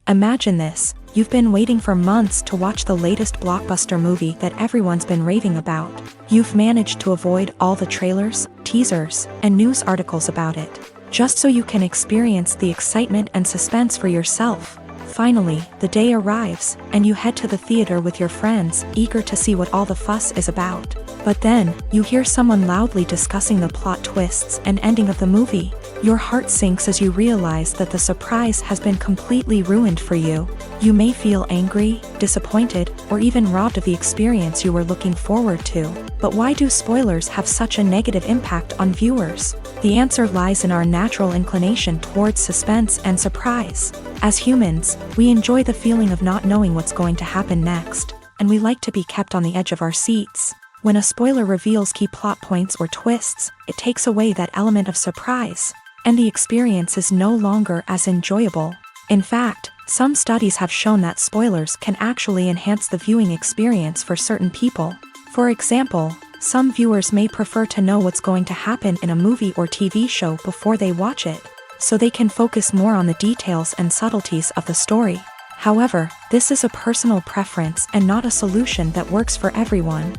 Imagine this: you've been waiting for months to watch the latest blockbuster movie that everyone's been raving about. You've managed to avoid all the trailers, teasers, and news articles about it, just so you can experience the excitement and suspense for yourself. Finally, the day arrives, and you head to the theater with your friends, eager to see what all the fuss is about. But then, you hear someone loudly discussing the plot twists and ending of the movie. Your heart sinks as you realize that the surprise has been completely ruined for you. You may feel angry, disappointed, or even robbed of the experience you were looking forward to. But why do spoilers have such a negative impact on viewers? The answer lies in our natural inclination towards suspense and surprise. As humans, we enjoy the feeling of not knowing what's going to happen next, and we like to be kept on the edge of our seats. When a spoiler reveals key plot points or twists, it takes away that element of surprise, and the experience is no longer as enjoyable. In fact, some studies have shown that spoilers can actually enhance the viewing experience for certain people. For example, some viewers may prefer to know what's going to happen in a movie or TV show before they watch it, so they can focus more on the details and subtleties of the story. However, this is a personal preference and not a solution that works for everyone.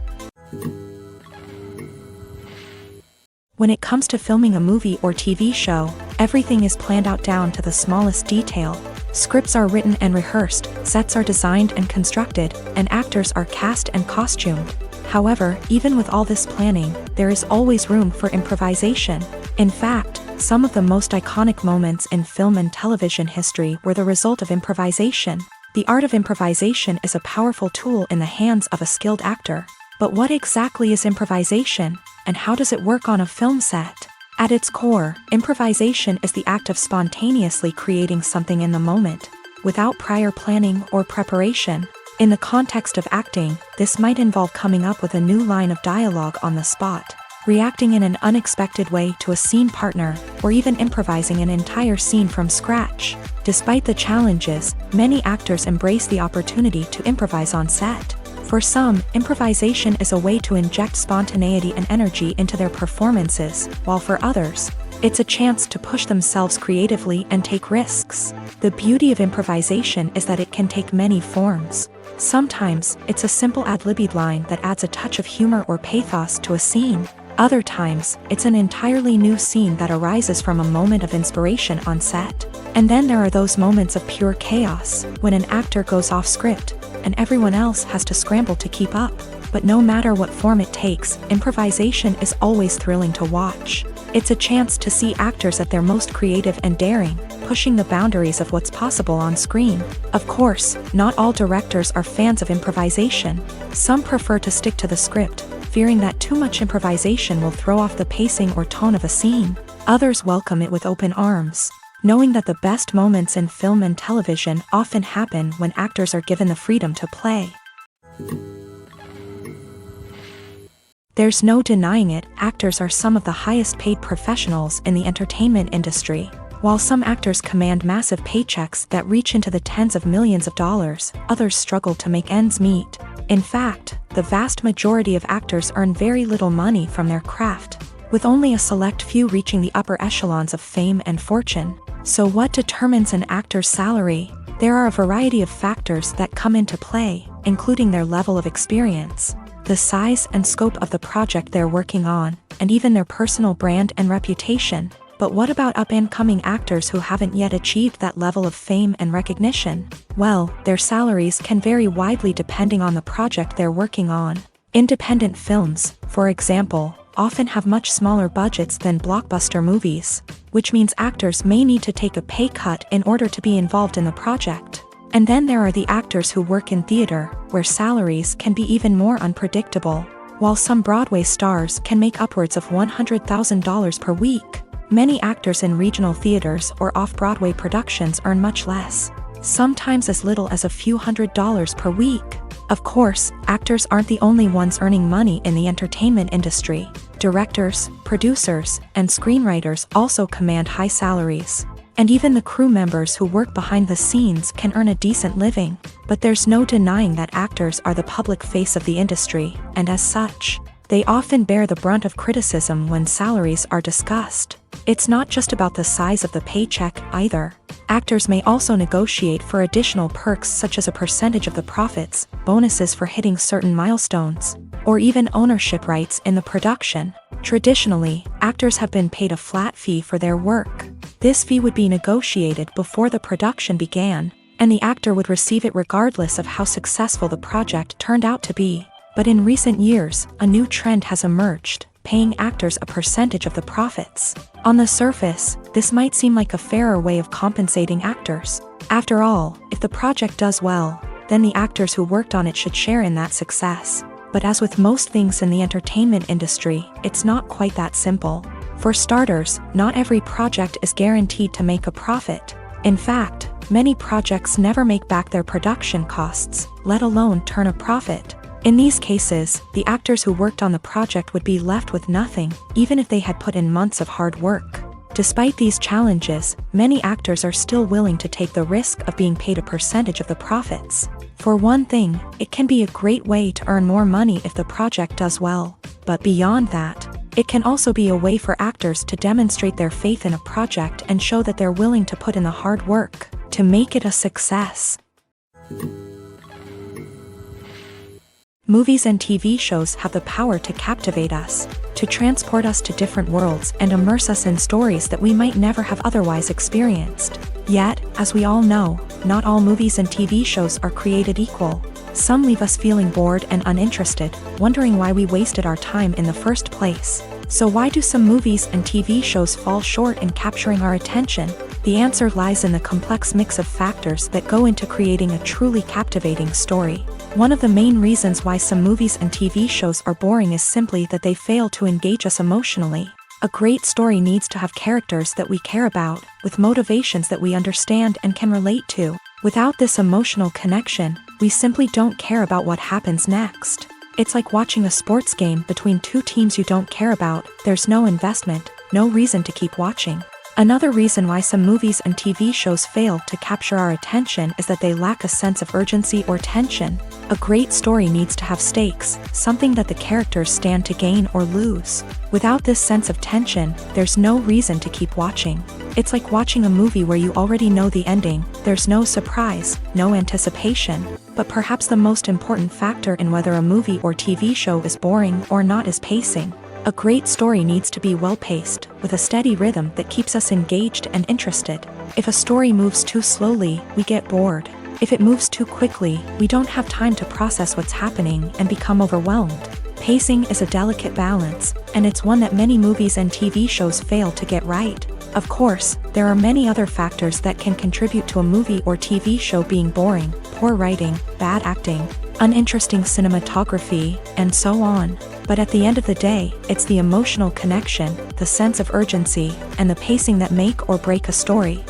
When it comes to filming a movie or TV show, everything is planned out down to the smallest detail. Scripts are written and rehearsed, sets are designed and constructed, and actors are cast and costumed. However, even with all this planning, there is always room for improvisation. In fact, some of the most iconic moments in film and television history were the result of improvisation. The art of improvisation is a powerful tool in the hands of a skilled actor. But what exactly is improvisation, and how does it work on a film set? At its core, improvisation is the act of spontaneously creating something in the moment, without prior planning or preparation. In the context of acting, this might involve coming up with a new line of dialogue on the spot, reacting in an unexpected way to a scene partner, or even improvising an entire scene from scratch. Despite the challenges, many actors embrace the opportunity to improvise on set. For some, improvisation is a way to inject spontaneity and energy into their performances, while for others, it's a chance to push themselves creatively and take risks. The beauty of improvisation is that it can take many forms. Sometimes, it's a simple ad-libbed line that adds a touch of humor or pathos to a scene. Other times, it's an entirely new scene that arises from a moment of inspiration on set. And then there are those moments of pure chaos, when an actor goes off script, and everyone else has to scramble to keep up. But no matter what form it takes, improvisation is always thrilling to watch. It's a chance to see actors at their most creative and daring, pushing the boundaries of what's possible on screen. Of course, not all directors are fans of improvisation. Some prefer to stick to the script, fearing that too much improvisation will throw off the pacing or tone of a scene. Others welcome it with open arms, knowing that the best moments in film and television often happen when actors are given the freedom to play. There's no denying it, actors are some of the highest paid professionals in the entertainment industry. While some actors command massive paychecks that reach into the tens of millions of dollars, others struggle to make ends meet. In fact, the vast majority of actors earn very little money from their craft, with only a select few reaching the upper echelons of fame and fortune. So what determines an actor's salary? There are a variety of factors that come into play, including their level of experience, the size and scope of the project they're working on, and even their personal brand and reputation. But what about up-and-coming actors who haven't yet achieved that level of fame and recognition? Well, their salaries can vary widely depending on the project they're working on. Independent films, for example, often have much smaller budgets than blockbuster movies, which means actors may need to take a pay cut in order to be involved in the project. And then there are the actors who work in theater, where salaries can be even more unpredictable. While some Broadway stars can make upwards of $100,000 per week, many actors in regional theaters or off-Broadway productions earn much less, sometimes as little as a few $100s per week. Of course, actors aren't the only ones earning money in the entertainment industry. Directors, producers, and screenwriters also command high salaries. And even the crew members who work behind the scenes can earn a decent living. But there's no denying that actors are the public face of the industry, and as such, they often bear the brunt of criticism when salaries are discussed. It's not just about the size of the paycheck, either. Actors may also negotiate for additional perks such as a percentage of the profits, bonuses for hitting certain milestones, or even ownership rights in the production. Traditionally, actors have been paid a flat fee for their work. This fee would be negotiated before the production began, and the actor would receive it regardless of how successful the project turned out to be. But in recent years, a new trend has emerged, paying actors a percentage of the profits. On the surface, this might seem like a fairer way of compensating actors. After all, if the project does well, then the actors who worked on it should share in that success. But as with most things in the entertainment industry, it's not quite that simple. For starters, not every project is guaranteed to make a profit. In fact, many projects never make back their production costs, let alone turn a profit. In these cases, the actors who worked on the project would be left with nothing, even if they had put in months of hard work. Despite these challenges, many actors are still willing to take the risk of being paid a percentage of the profits. For one thing, it can be a great way to earn more money if the project does well. But beyond that, it can also be a way for actors to demonstrate their faith in a project and show that they're willing to put in the hard work to make it a success. Movies and TV shows have the power to captivate us, to transport us to different worlds and immerse us in stories that we might never have otherwise experienced. Yet, as we all know, not all movies and TV shows are created equal. Some leave us feeling bored and uninterested, wondering why we wasted our time in the first place. So why do some movies and TV shows fall short in capturing our attention? The answer lies in the complex mix of factors that go into creating a truly captivating story. One of the main reasons why some movies and TV shows are boring is simply that they fail to engage us emotionally. A great story needs to have characters that we care about, with motivations that we understand and can relate to. Without this emotional connection, we simply don't care about what happens next. It's like watching a sports game between two teams you don't care about. There's no investment, no reason to keep watching. Another reason why some movies and TV shows fail to capture our attention is that they lack a sense of urgency or tension. A great story needs to have stakes, something that the characters stand to gain or lose. Without this sense of tension, there's no reason to keep watching. It's like watching a movie where you already know the ending. There's no surprise, no anticipation. But perhaps the most important factor in whether a movie or TV show is boring or not is pacing. A great story needs to be well-paced, with a steady rhythm that keeps us engaged and interested. If a story moves too slowly, we get bored. If it moves too quickly, we don't have time to process what's happening and become overwhelmed. Pacing is a delicate balance, and it's one that many movies and TV shows fail to get right. Of course, there are many other factors that can contribute to a movie or TV show being boring: poor writing, bad acting, uninteresting cinematography, and so on. But at the end of the day, it's the emotional connection, the sense of urgency, and the pacing that make or break a story.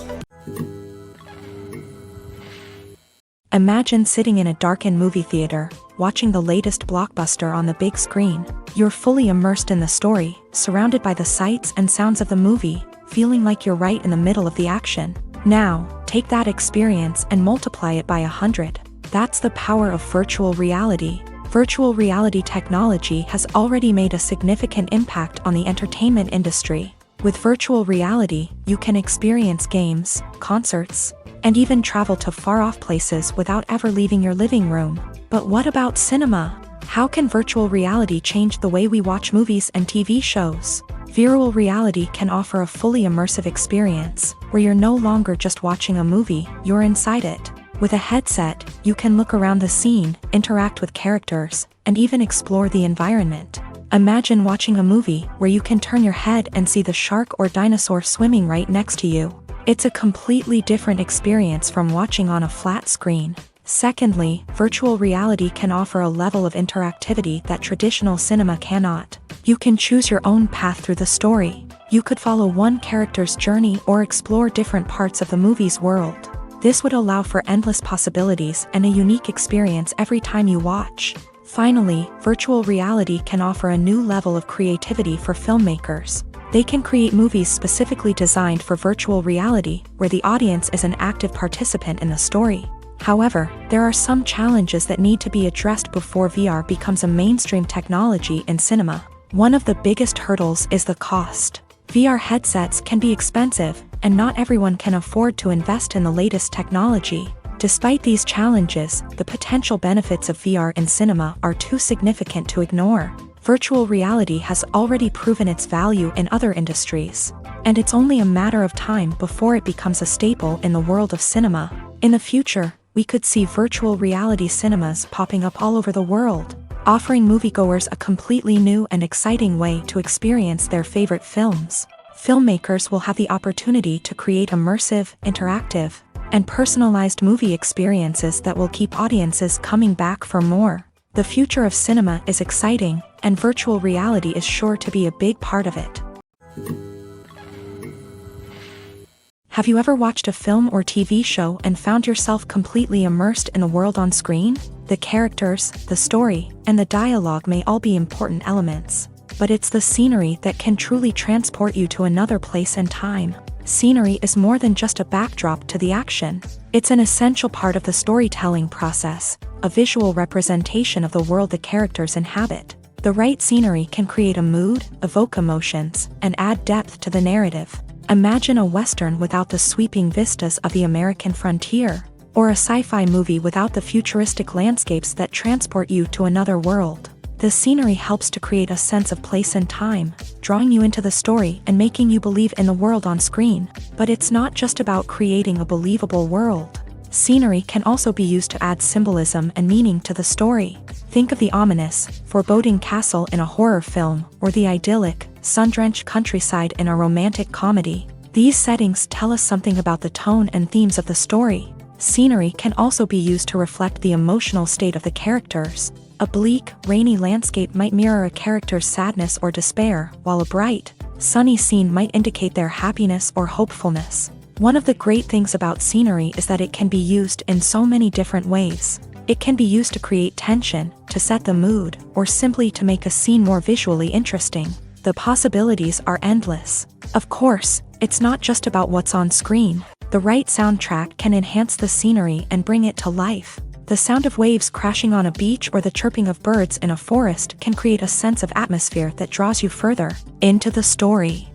Imagine sitting in a darkened movie theater, watching the latest blockbuster on the big screen. You're fully immersed in the story, surrounded by the sights and sounds of the movie, feeling like you're right in the middle of the action. Now, take that experience and multiply it by 100. That's the power of virtual reality. Virtual reality technology has already made a significant impact on the entertainment industry. With virtual reality, you can experience games, concerts, and even travel to far-off places without ever leaving your living room. But what about cinema? How can virtual reality change the way we watch movies and TV shows? Virtual reality can offer a fully immersive experience, where you're no longer just watching a movie, you're inside it. With a headset, you can look around the scene, interact with characters, and even explore the environment. Imagine watching a movie where you can turn your head and see the shark or dinosaur swimming right next to you. It's a completely different experience from watching on a flat screen. Secondly, virtual reality can offer a level of interactivity that traditional cinema cannot. You can choose your own path through the story. You could follow one character's journey or explore different parts of the movie's world. This would allow for endless possibilities and a unique experience every time you watch. Finally, virtual reality can offer a new level of creativity for filmmakers. They can create movies specifically designed for virtual reality, where the audience is an active participant in the story. However, there are some challenges that need to be addressed before VR becomes a mainstream technology in cinema. One of the biggest hurdles is the cost. VR headsets can be expensive, and not everyone can afford to invest in the latest technology. Despite these challenges, the potential benefits of VR in cinema are too significant to ignore. Virtual reality has already proven its value in other industries, and it's only a matter of time before it becomes a staple in the world of cinema. In the future, we could see virtual reality cinemas popping up all over the world, offering moviegoers a completely new and exciting way to experience their favorite films. Filmmakers will have the opportunity to create immersive, interactive, and personalized movie experiences that will keep audiences coming back for more. The future of cinema is exciting, and virtual reality is sure to be a big part of it. Have you ever watched a film or TV show and found yourself completely immersed in the world on screen? The characters, the story, and the dialogue may all be important elements, but it's the scenery that can truly transport you to another place and time. Scenery is more than just a backdrop to the action. It's an essential part of the storytelling process, a visual representation of the world the characters inhabit. The right scenery can create a mood, evoke emotions, and add depth to the narrative. Imagine a Western without the sweeping vistas of the American frontier, or a sci-fi movie without the futuristic landscapes that transport you to another world. The scenery helps to create a sense of place and time, drawing you into the story and making you believe in the world on screen. But it's not just about creating a believable world. Scenery can also be used to add symbolism and meaning to the story. Think of the ominous, foreboding castle in a horror film, or the idyllic, sun-drenched countryside in a romantic comedy. These settings tell us something about the tone and themes of the story. Scenery can also be used to reflect the emotional state of the characters. A bleak, rainy landscape might mirror a character's sadness or despair, while a bright, sunny scene might indicate their happiness or hopefulness. One of the great things about scenery is that it can be used in so many different ways. It can be used to create tension, to set the mood, or simply to make a scene more visually interesting. The possibilities are endless. Of course, it's not just about what's on screen. The right soundtrack can enhance the scenery and bring it to life. The sound of waves crashing on a beach or the chirping of birds in a forest can create a sense of atmosphere that draws you further into the story.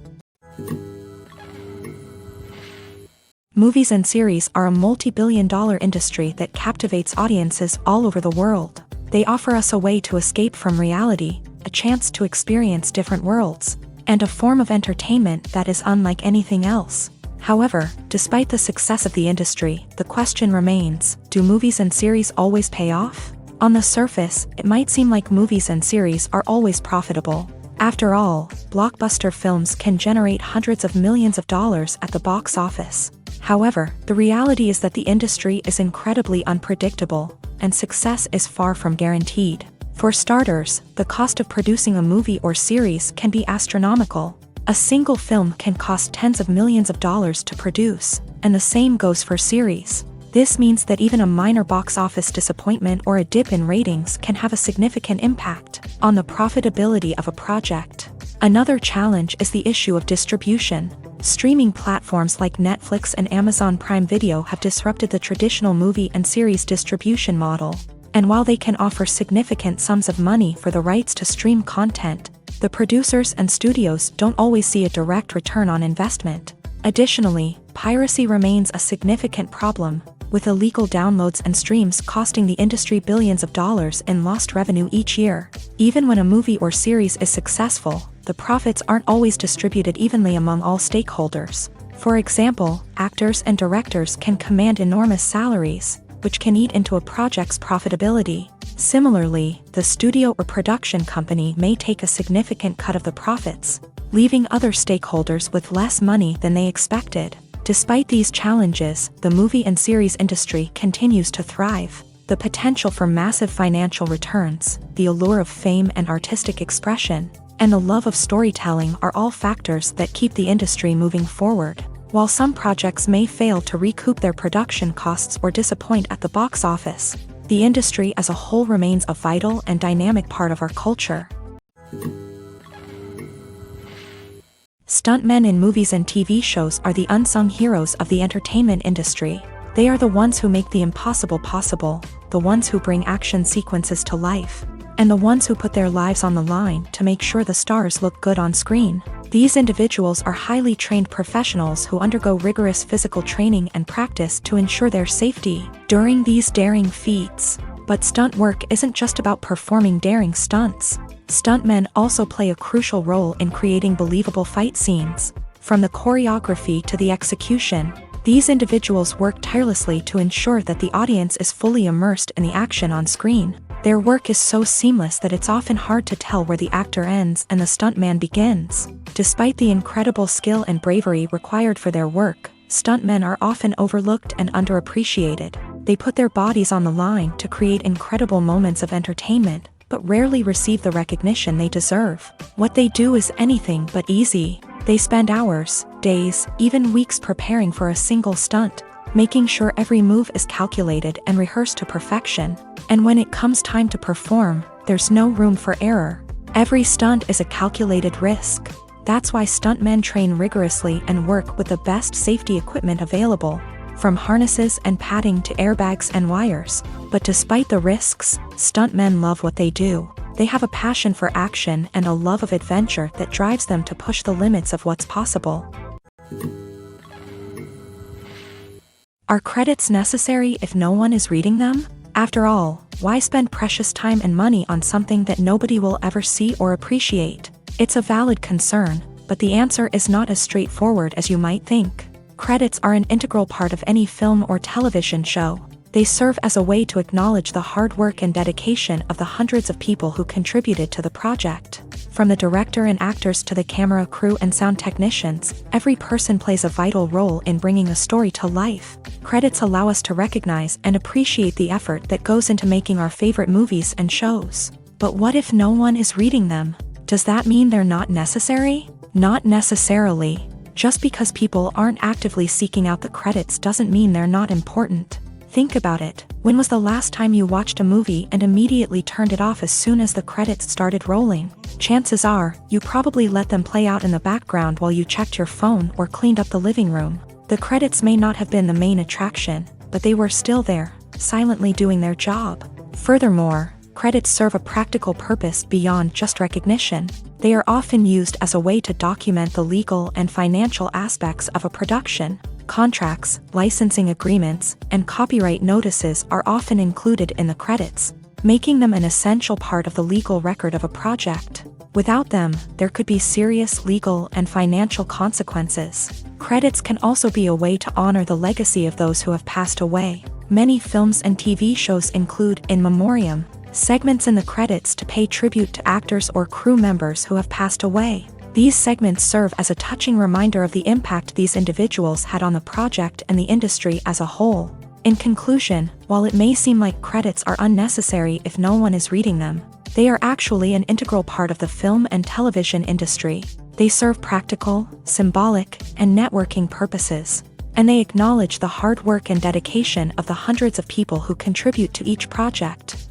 Movies and series are a multi-billion-dollar industry that captivates audiences all over the world. They offer us a way to escape from reality, a chance to experience different worlds, and a form of entertainment that is unlike anything else. However, despite the success of the industry, the question remains, do movies and series always pay off? On the surface, it might seem like movies and series are always profitable. After all, blockbuster films can generate hundreds of millions of dollars at the box office. However, the reality is that the industry is incredibly unpredictable, and success is far from guaranteed. For starters, the cost of producing a movie or series can be astronomical. A single film can cost tens of millions of dollars to produce, and the same goes for series. This means that even a minor box office disappointment or a dip in ratings can have a significant impact on the profitability of a project. Another challenge is the issue of distribution. Streaming platforms like Netflix and Amazon Prime Video have disrupted the traditional movie and series distribution model. And while they can offer significant sums of money for the rights to stream content, the producers and studios don't always see a direct return on investment. Additionally, piracy remains a significant problem. with illegal downloads and streams costing the industry billions of dollars in lost revenue each year. Even when a movie or series is successful, the profits aren't always distributed evenly among all stakeholders. For example, actors and directors can command enormous salaries, which can eat into a project's profitability. Similarly, the studio or production company may take a significant cut of the profits, leaving other stakeholders with less money than they expected. Despite these challenges, the movie and series industry continues to thrive. The potential for massive financial returns, the allure of fame and artistic expression, and the love of storytelling are all factors that keep the industry moving forward. While some projects may fail to recoup their production costs or disappoint at the box office, the industry as a whole remains a vital and dynamic part of our culture. Stuntmen in movies and TV shows are the unsung heroes of the entertainment industry. They are the ones who make the impossible possible, the ones who bring action sequences to life, and the ones who put their lives on the line to make sure the stars look good on screen. These individuals are highly trained professionals who undergo rigorous physical training and practice to ensure their safety during these daring feats. But stunt work isn't just about performing daring stunts. Stuntmen also play a crucial role in creating believable fight scenes. From the choreography to the execution, these individuals work tirelessly to ensure that the audience is fully immersed in the action on screen. Their work is so seamless that it's often hard to tell where the actor ends and the stuntman begins. Despite the incredible skill and bravery required for their work, stuntmen are often overlooked and underappreciated. They put their bodies on the line to create incredible moments of entertainment, but rarely receive the recognition they deserve. What they do is anything but easy. They spend hours, days, even weeks preparing for a single stunt, making sure every move is calculated and rehearsed to perfection. And when it comes time to perform, there's no room for error. Every stunt is a calculated risk. That's why stuntmen train rigorously and work with the best safety equipment available, from harnesses and padding to airbags and wires. But despite the risks, stuntmen love what they do. They have a passion for action and a love of adventure that drives them to push the limits of what's possible. Are credits necessary if no one is reading them? After all, why spend precious time and money on something that nobody will ever see or appreciate? It's a valid concern, but the answer is not as straightforward as you might think. Credits are an integral part of any film or television show. They serve as a way to acknowledge the hard work and dedication of the hundreds of people who contributed to the project. From the director and actors to the camera crew and sound technicians, every person plays a vital role in bringing a story to life. Credits allow us to recognize and appreciate the effort that goes into making our favorite movies and shows. But what if no one is reading them? Does that mean they're not necessary? Not necessarily. Just because people aren't actively seeking out the credits doesn't mean they're not important. Think about it. When was the last time you watched a movie and immediately turned it off as soon as the credits started rolling? Chances are, you probably let them play out in the background while you checked your phone or cleaned up the living room. The credits may not have been the main attraction, but they were still there, silently doing their job. Furthermore, credits serve a practical purpose beyond just recognition. They are often used as a way to document the legal and financial aspects of a production. Contracts, licensing agreements, and copyright notices are often included in the credits, making them an essential part of the legal record of a project. Without them, there could be serious legal and financial consequences. Credits can also be a way to honor the legacy of those who have passed away. Many films and TV shows include in memoriam segments in the credits to pay tribute to actors or crew members who have passed away. These segments serve as a touching reminder of the impact these individuals had on the project and the industry as a whole. In conclusion, while it may seem like credits are unnecessary if no one is reading them, they are actually an integral part of the film and television industry. They serve practical, symbolic, and networking purposes, and they acknowledge the hard work and dedication of the hundreds of people who contribute to each project.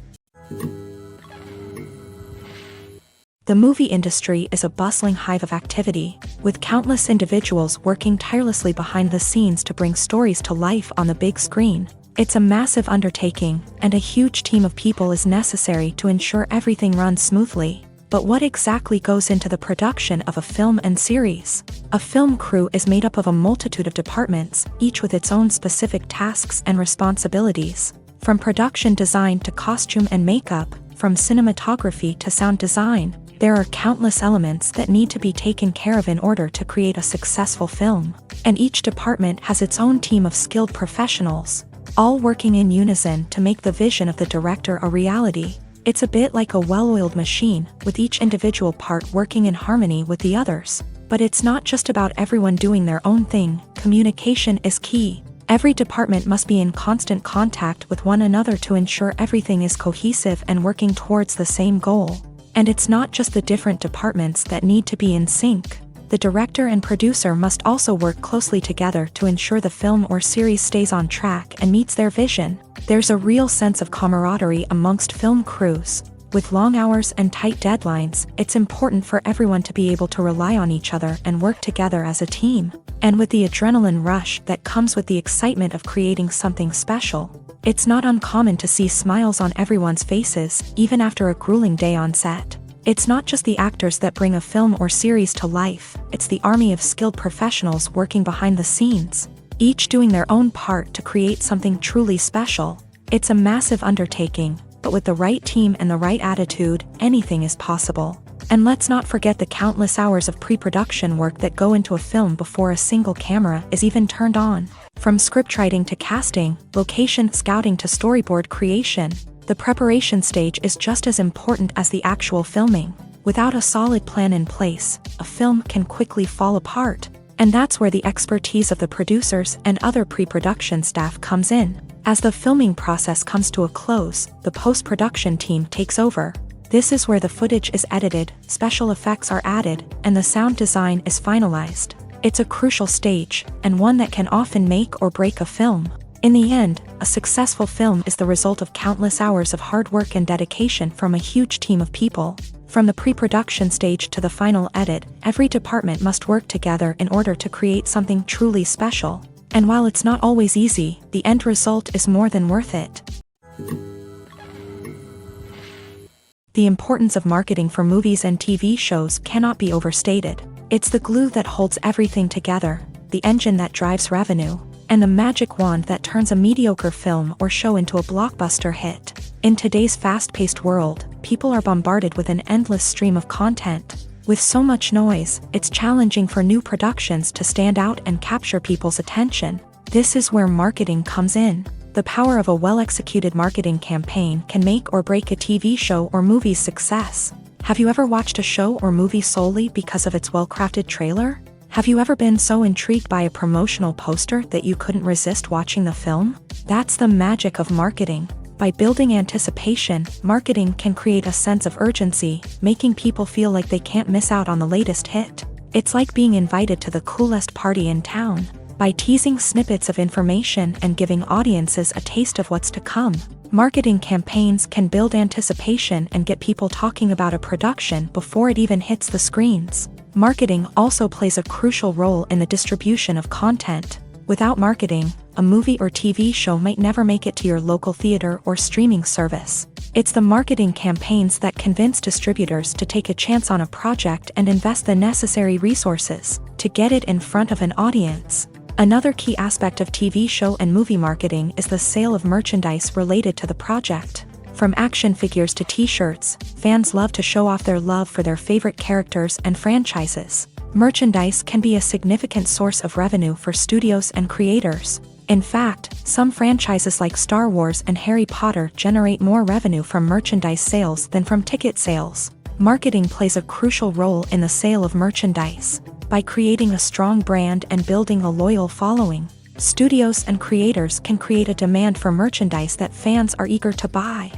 The movie industry is a bustling hive of activity, with countless individuals working tirelessly behind the scenes to bring stories to life on the big screen. It's a massive undertaking, and a huge team of people is necessary to ensure everything runs smoothly. But what exactly goes into the production of a film and series? A film crew is made up of a multitude of departments, each with its own specific tasks and responsibilities. From production design to costume and makeup, from cinematography to sound design, there are countless elements that need to be taken care of in order to create a successful film. And each department has its own team of skilled professionals, all working in unison to make the vision of the director a reality. It's a bit like a well-oiled machine, with each individual part working in harmony with the others. But it's not just about everyone doing their own thing. Communication is key. Every department must be in constant contact with one another to ensure everything is cohesive and working towards the same goal. And it's not just the different departments that need to be in sync. The director and producer must also work closely together to ensure the film or series stays on track and meets their vision. There's a real sense of camaraderie amongst film crews. With long hours and tight deadlines, it's important for everyone to be able to rely on each other and work together as a team. And with the adrenaline rush that comes with the excitement of creating something special, it's not uncommon to see smiles on everyone's faces, even after a grueling day on set. It's not just the actors that bring a film or series to life, it's the army of skilled professionals working behind the scenes, each doing their own part to create something truly special. It's a massive undertaking, but with the right team and the right attitude, anything is possible. And let's not forget the countless hours of pre-production work that go into a film before a single camera is even turned on. From scriptwriting to casting, location scouting to storyboard creation, the preparation stage is just as important as the actual filming. Without a solid plan in place, a film can quickly fall apart. And that's where the expertise of the producers and other pre-production staff comes in. As the filming process comes to a close, the post-production team takes over. This is where the footage is edited, special effects are added, and the sound design is finalized. It's a crucial stage, and one that can often make or break a film. In the end, a successful film is the result of countless hours of hard work and dedication from a huge team of people. From the pre-production stage to the final edit, every department must work together in order to create something truly special. And while it's not always easy, the end result is more than worth it. The importance of marketing for movies and TV shows cannot be overstated. It's the glue that holds everything together, the engine that drives revenue, and the magic wand that turns a mediocre film or show into a blockbuster hit. In today's fast-paced world, people are bombarded with an endless stream of content. With so much noise, it's challenging for new productions to stand out and capture people's attention. This is where marketing comes in. The power of a well-executed marketing campaign can make or break a TV show or movie's success. Have you ever watched a show or movie solely because of its well-crafted trailer? Have you ever been so intrigued by a promotional poster that you couldn't resist watching the film? That's the magic of marketing. By building anticipation, marketing can create a sense of urgency, making people feel like they can't miss out on the latest hit. It's like being invited to the coolest party in town. By teasing snippets of information and giving audiences a taste of what's to come, marketing campaigns can build anticipation and get people talking about a production before it even hits the screens. Marketing also plays a crucial role in the distribution of content. Without marketing, a movie or TV show might never make it to your local theater or streaming service. It's the marketing campaigns that convince distributors to take a chance on a project and invest the necessary resources to get it in front of an audience. Another key aspect of TV show and movie marketing is the sale of merchandise related to the project. From action figures to t-shirts, fans love to show off their love for their favorite characters and franchises. Merchandise can be a significant source of revenue for studios and creators. In fact, some franchises like Star Wars and Harry Potter generate more revenue from merchandise sales than from ticket sales. Marketing plays a crucial role in the sale of merchandise. By creating a strong brand and building a loyal following, studios and creators can create a demand for merchandise that fans are eager to buy.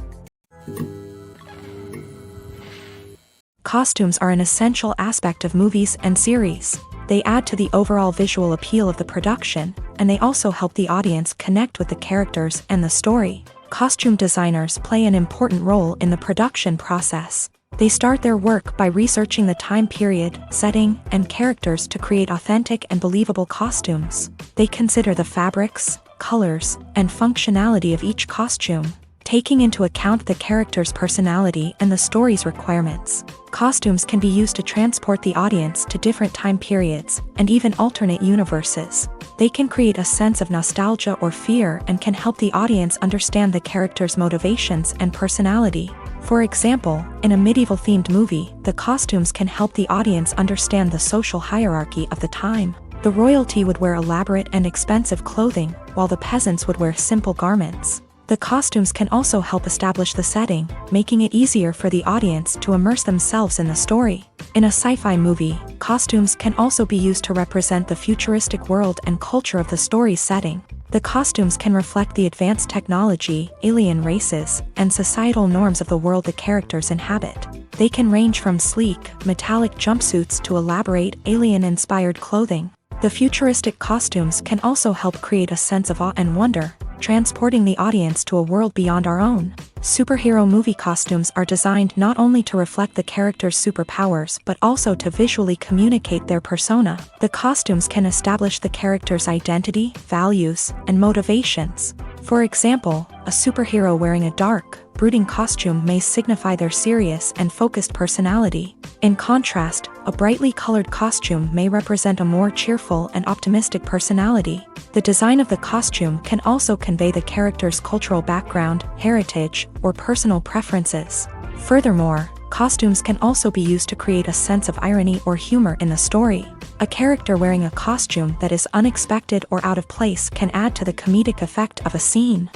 Costumes are an essential aspect of movies and series. They add to the overall visual appeal of the production, and they also help the audience connect with the characters and the story. Costume designers play an important role in the production process. They start their work by researching the time period, setting, and characters to create authentic and believable costumes. They consider the fabrics, colors, and functionality of each costume, taking into account the character's personality and the story's requirements. Costumes can be used to transport the audience to different time periods and even alternate universes. They can create a sense of nostalgia or fear and can help the audience understand the character's motivations and personality. For example, in a medieval-themed movie, the costumes can help the audience understand the social hierarchy of the time. The royalty would wear elaborate and expensive clothing, while the peasants would wear simple garments. The costumes can also help establish the setting, making it easier for the audience to immerse themselves in the story. In a sci-fi movie, costumes can also be used to represent the futuristic world and culture of the story's setting. The costumes can reflect the advanced technology, alien races, and societal norms of the world the characters inhabit. They can range from sleek, metallic jumpsuits to elaborate, alien-inspired clothing. The futuristic costumes can also help create a sense of awe and wonder, transporting the audience to a world beyond our own. Superhero movie costumes are designed not only to reflect the character's superpowers but also to visually communicate their persona. The costumes can establish the character's identity, values, and motivations. For example, a superhero wearing a dark, brooding costume may signify their serious and focused personality. In contrast, a brightly colored costume may represent a more cheerful and optimistic personality. The design of the costume can also convey the character's cultural background, heritage, or personal preferences. Furthermore, costumes can also be used to create a sense of irony or humor in the story. A character wearing a costume that is unexpected or out of place can add to the comedic effect of a scene.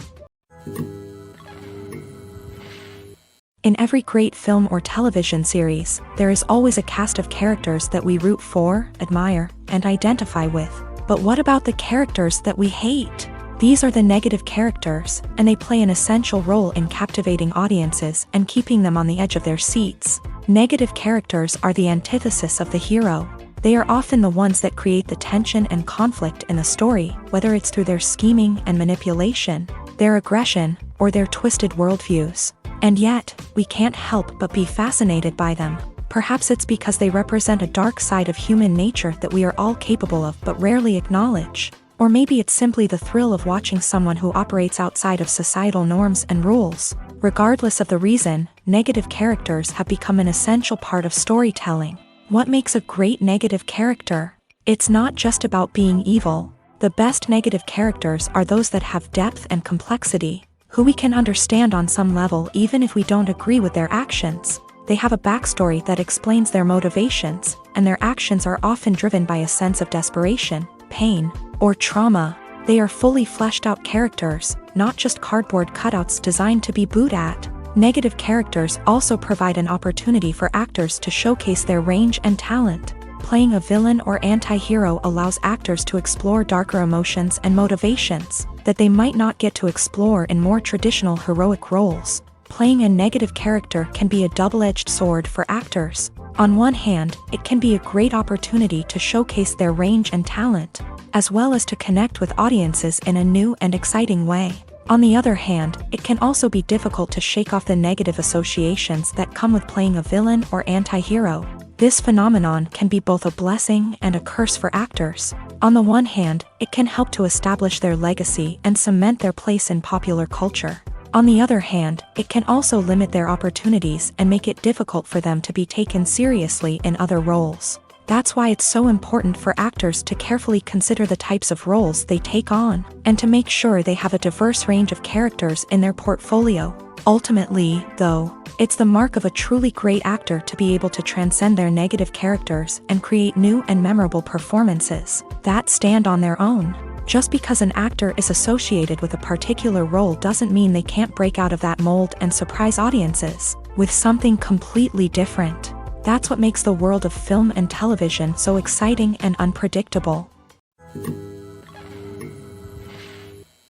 In every great film or television series, there is always a cast of characters that we root for, admire, and identify with. But what about the characters that we hate? These are the negative characters, and they play an essential role in captivating audiences and keeping them on the edge of their seats. Negative characters are the antithesis of the hero. They are often the ones that create the tension and conflict in the story, whether it's through their scheming and manipulation, their aggression, or their twisted worldviews. And yet, we can't help but be fascinated by them. Perhaps it's because they represent a dark side of human nature that we are all capable of but rarely acknowledge. Or maybe it's simply the thrill of watching someone who operates outside of societal norms and rules. Regardless of the reason, negative characters have become an essential part of storytelling. What makes a great negative character? It's not just about being evil. The best negative characters are those that have depth and complexity, who we can understand on some level even if we don't agree with their actions. They have a backstory that explains their motivations, and their actions are often driven by a sense of desperation, pain, or trauma. They are fully fleshed out characters, not just cardboard cutouts designed to be booed at. Negative characters also provide an opportunity for actors to showcase their range and talent. Playing a villain or anti-hero allows actors to explore darker emotions and motivations that they might not get to explore in more traditional heroic roles. Playing a negative character can be a double-edged sword for actors. On one hand, it can be a great opportunity to showcase their range and talent, as well as to connect with audiences in a new and exciting way. On the other hand, it can also be difficult to shake off the negative associations that come with playing a villain or anti-hero. This phenomenon can be both a blessing and a curse for actors. On the one hand, it can help to establish their legacy and cement their place in popular culture. On the other hand, it can also limit their opportunities and make it difficult for them to be taken seriously in other roles. That's why it's so important for actors to carefully consider the types of roles they take on, and to make sure they have a diverse range of characters in their portfolio. Ultimately, though, it's the mark of a truly great actor to be able to transcend their negative characters and create new and memorable performances that stand on their own. Just because an actor is associated with a particular role doesn't mean they can't break out of that mold and surprise audiences with something completely different. That's what makes the world of film and television so exciting and unpredictable.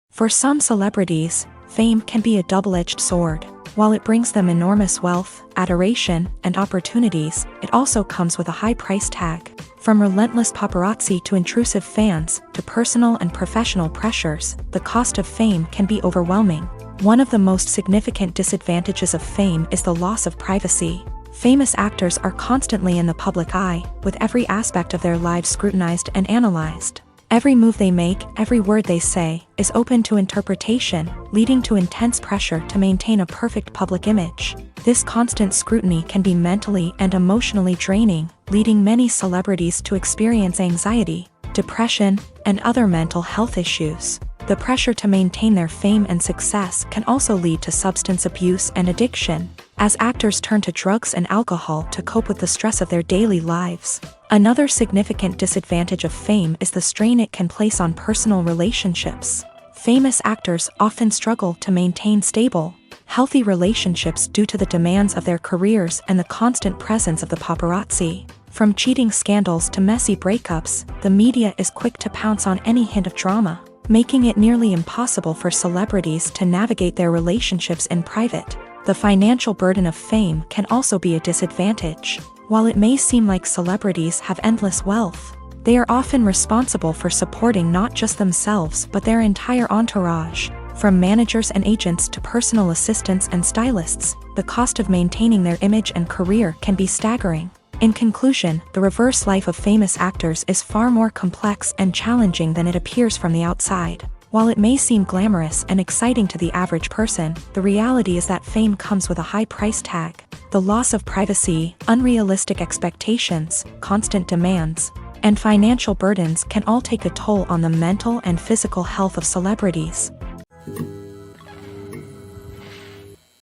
For some celebrities, fame can be a double-edged sword. While it brings them enormous wealth, adoration, and opportunities, it also comes with a high price tag. From relentless paparazzi to intrusive fans, to personal and professional pressures, the cost of fame can be overwhelming. One of the most significant disadvantages of fame is the loss of privacy. Famous actors are constantly in the public eye, with every aspect of their lives scrutinized and analyzed. Every move they make, every word they say, is open to interpretation, leading to intense pressure to maintain a perfect public image. This constant scrutiny can be mentally and emotionally draining, leading many celebrities to experience anxiety, depression, and other mental health issues. The pressure to maintain their fame and success can also lead to substance abuse and addiction, as actors turn to drugs and alcohol to cope with the stress of their daily lives. Another significant disadvantage of fame is the strain it can place on personal relationships. Famous actors often struggle to maintain stable, healthy relationships due to the demands of their careers and the constant presence of the paparazzi. From cheating scandals to messy breakups, the media is quick to pounce on any hint of drama, making it nearly impossible for celebrities to navigate their relationships in private. The financial burden of fame can also be a disadvantage. While it may seem like celebrities have endless wealth, they are often responsible for supporting not just themselves but their entire entourage. From managers and agents to personal assistants and stylists, the cost of maintaining their image and career can be staggering. In conclusion, the reverse life of famous actors is far more complex and challenging than it appears from the outside. While it may seem glamorous and exciting to the average person, the reality is that fame comes with a high price tag. The loss of privacy, unrealistic expectations, constant demands, and financial burdens can all take a toll on the mental and physical health of celebrities.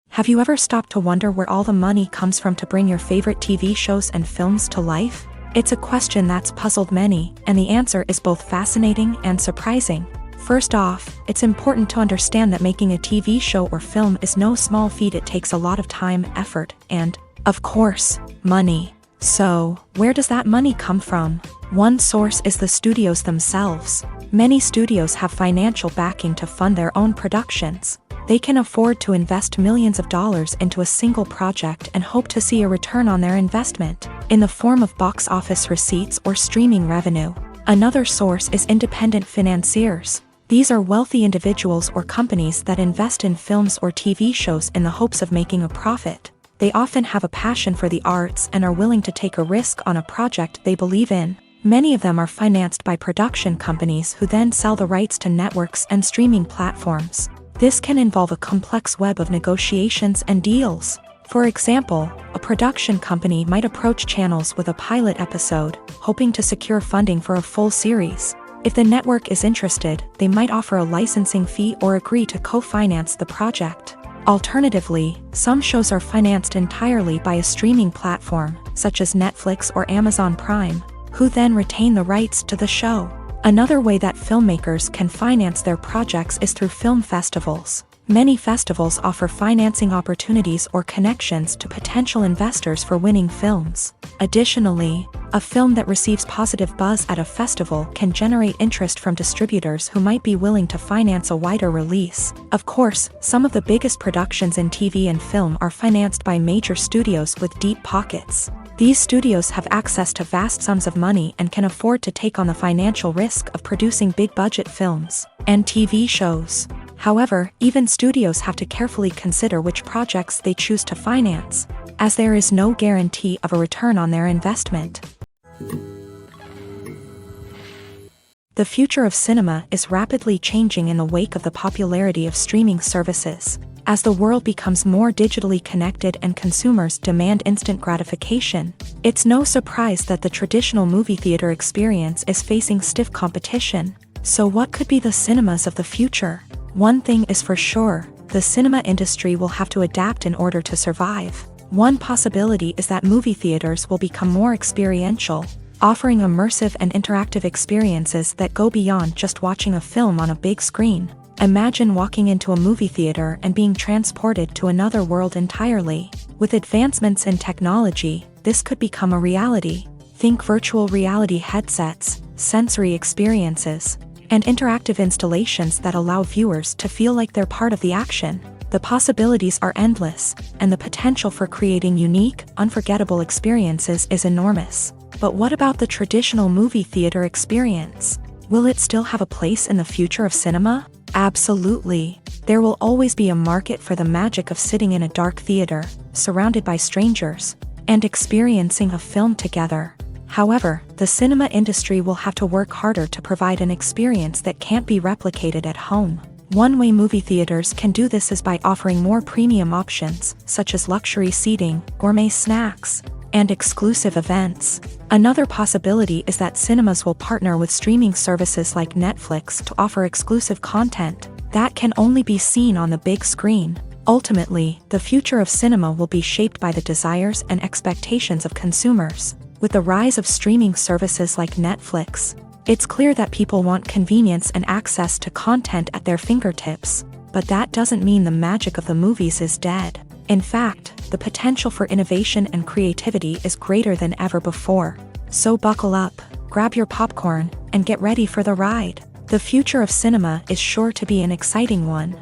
Have you ever stopped to wonder where all the money comes from to bring your favorite TV shows and films to life? It's a question that's puzzled many, and the answer is both fascinating and surprising. First off, it's important to understand that making a TV show or film is no small feat. It takes a lot of time, effort, and, of course, money. So, where does that money come from? One source is the studios themselves. Many studios have financial backing to fund their own productions. They can afford to invest millions of dollars into a single project and hope to see a return on their investment, in the form of box office receipts or streaming revenue. Another source is independent financiers. These are wealthy individuals or companies that invest in films or TV shows in the hopes of making a profit. They often have a passion for the arts and are willing to take a risk on a project they believe in. Many of them are financed by production companies who then sell the rights to networks and streaming platforms. This can involve a complex web of negotiations and deals. For example, a production company might approach channels with a pilot episode, hoping to secure funding for a full series. If the network is interested, they might offer a licensing fee or agree to co-finance the project. Alternatively, some shows are financed entirely by a streaming platform, such as Netflix or Amazon Prime, who then retain the rights to the show. Another way that filmmakers can finance their projects is through film festivals. Many festivals offer financing opportunities or connections to potential investors for winning films. Additionally, a film that receives positive buzz at a festival can generate interest from distributors who might be willing to finance a wider release. Of course, some of the biggest productions in TV and film are financed by major studios with deep pockets. These studios have access to vast sums of money and can afford to take on the financial risk of producing big-budget films and TV shows. However, even studios have to carefully consider which projects they choose to finance, as there is no guarantee of a return on their investment. The future of cinema is rapidly changing in the wake of the popularity of streaming services. As the world becomes more digitally connected and consumers demand instant gratification, it's no surprise that the traditional movie theater experience is facing stiff competition. So what could be the cinemas of the future? One thing is for sure, the cinema industry will have to adapt in order to survive. One possibility is that movie theaters will become more experiential, offering immersive and interactive experiences that go beyond just watching a film on a big screen. Imagine walking into a movie theater and being transported to another world entirely. With advancements in technology, this could become a reality. Think virtual reality headsets, sensory experiences, and interactive installations that allow viewers to feel like they're part of the action. The possibilities are endless, and the potential for creating unique, unforgettable experiences is enormous. But what about the traditional movie theater experience? Will it still have a place in the future of cinema? Absolutely. There will always be a market for the magic of sitting in a dark theater, surrounded by strangers, and experiencing a film together. However, the cinema industry will have to work harder to provide an experience that can't be replicated at home. One way movie theaters can do this is by offering more premium options, such as luxury seating, gourmet snacks, and exclusive events. Another possibility is that cinemas will partner with streaming services like Netflix to offer exclusive content that can only be seen on the big screen. Ultimately, the future of cinema will be shaped by the desires and expectations of consumers. With the rise of streaming services like Netflix, it's clear that people want convenience and access to content at their fingertips. But that doesn't mean the magic of the movies is dead. In fact, the potential for innovation and creativity is greater than ever before. So buckle up, grab your popcorn, and get ready for the ride. The future of cinema is sure to be an exciting one.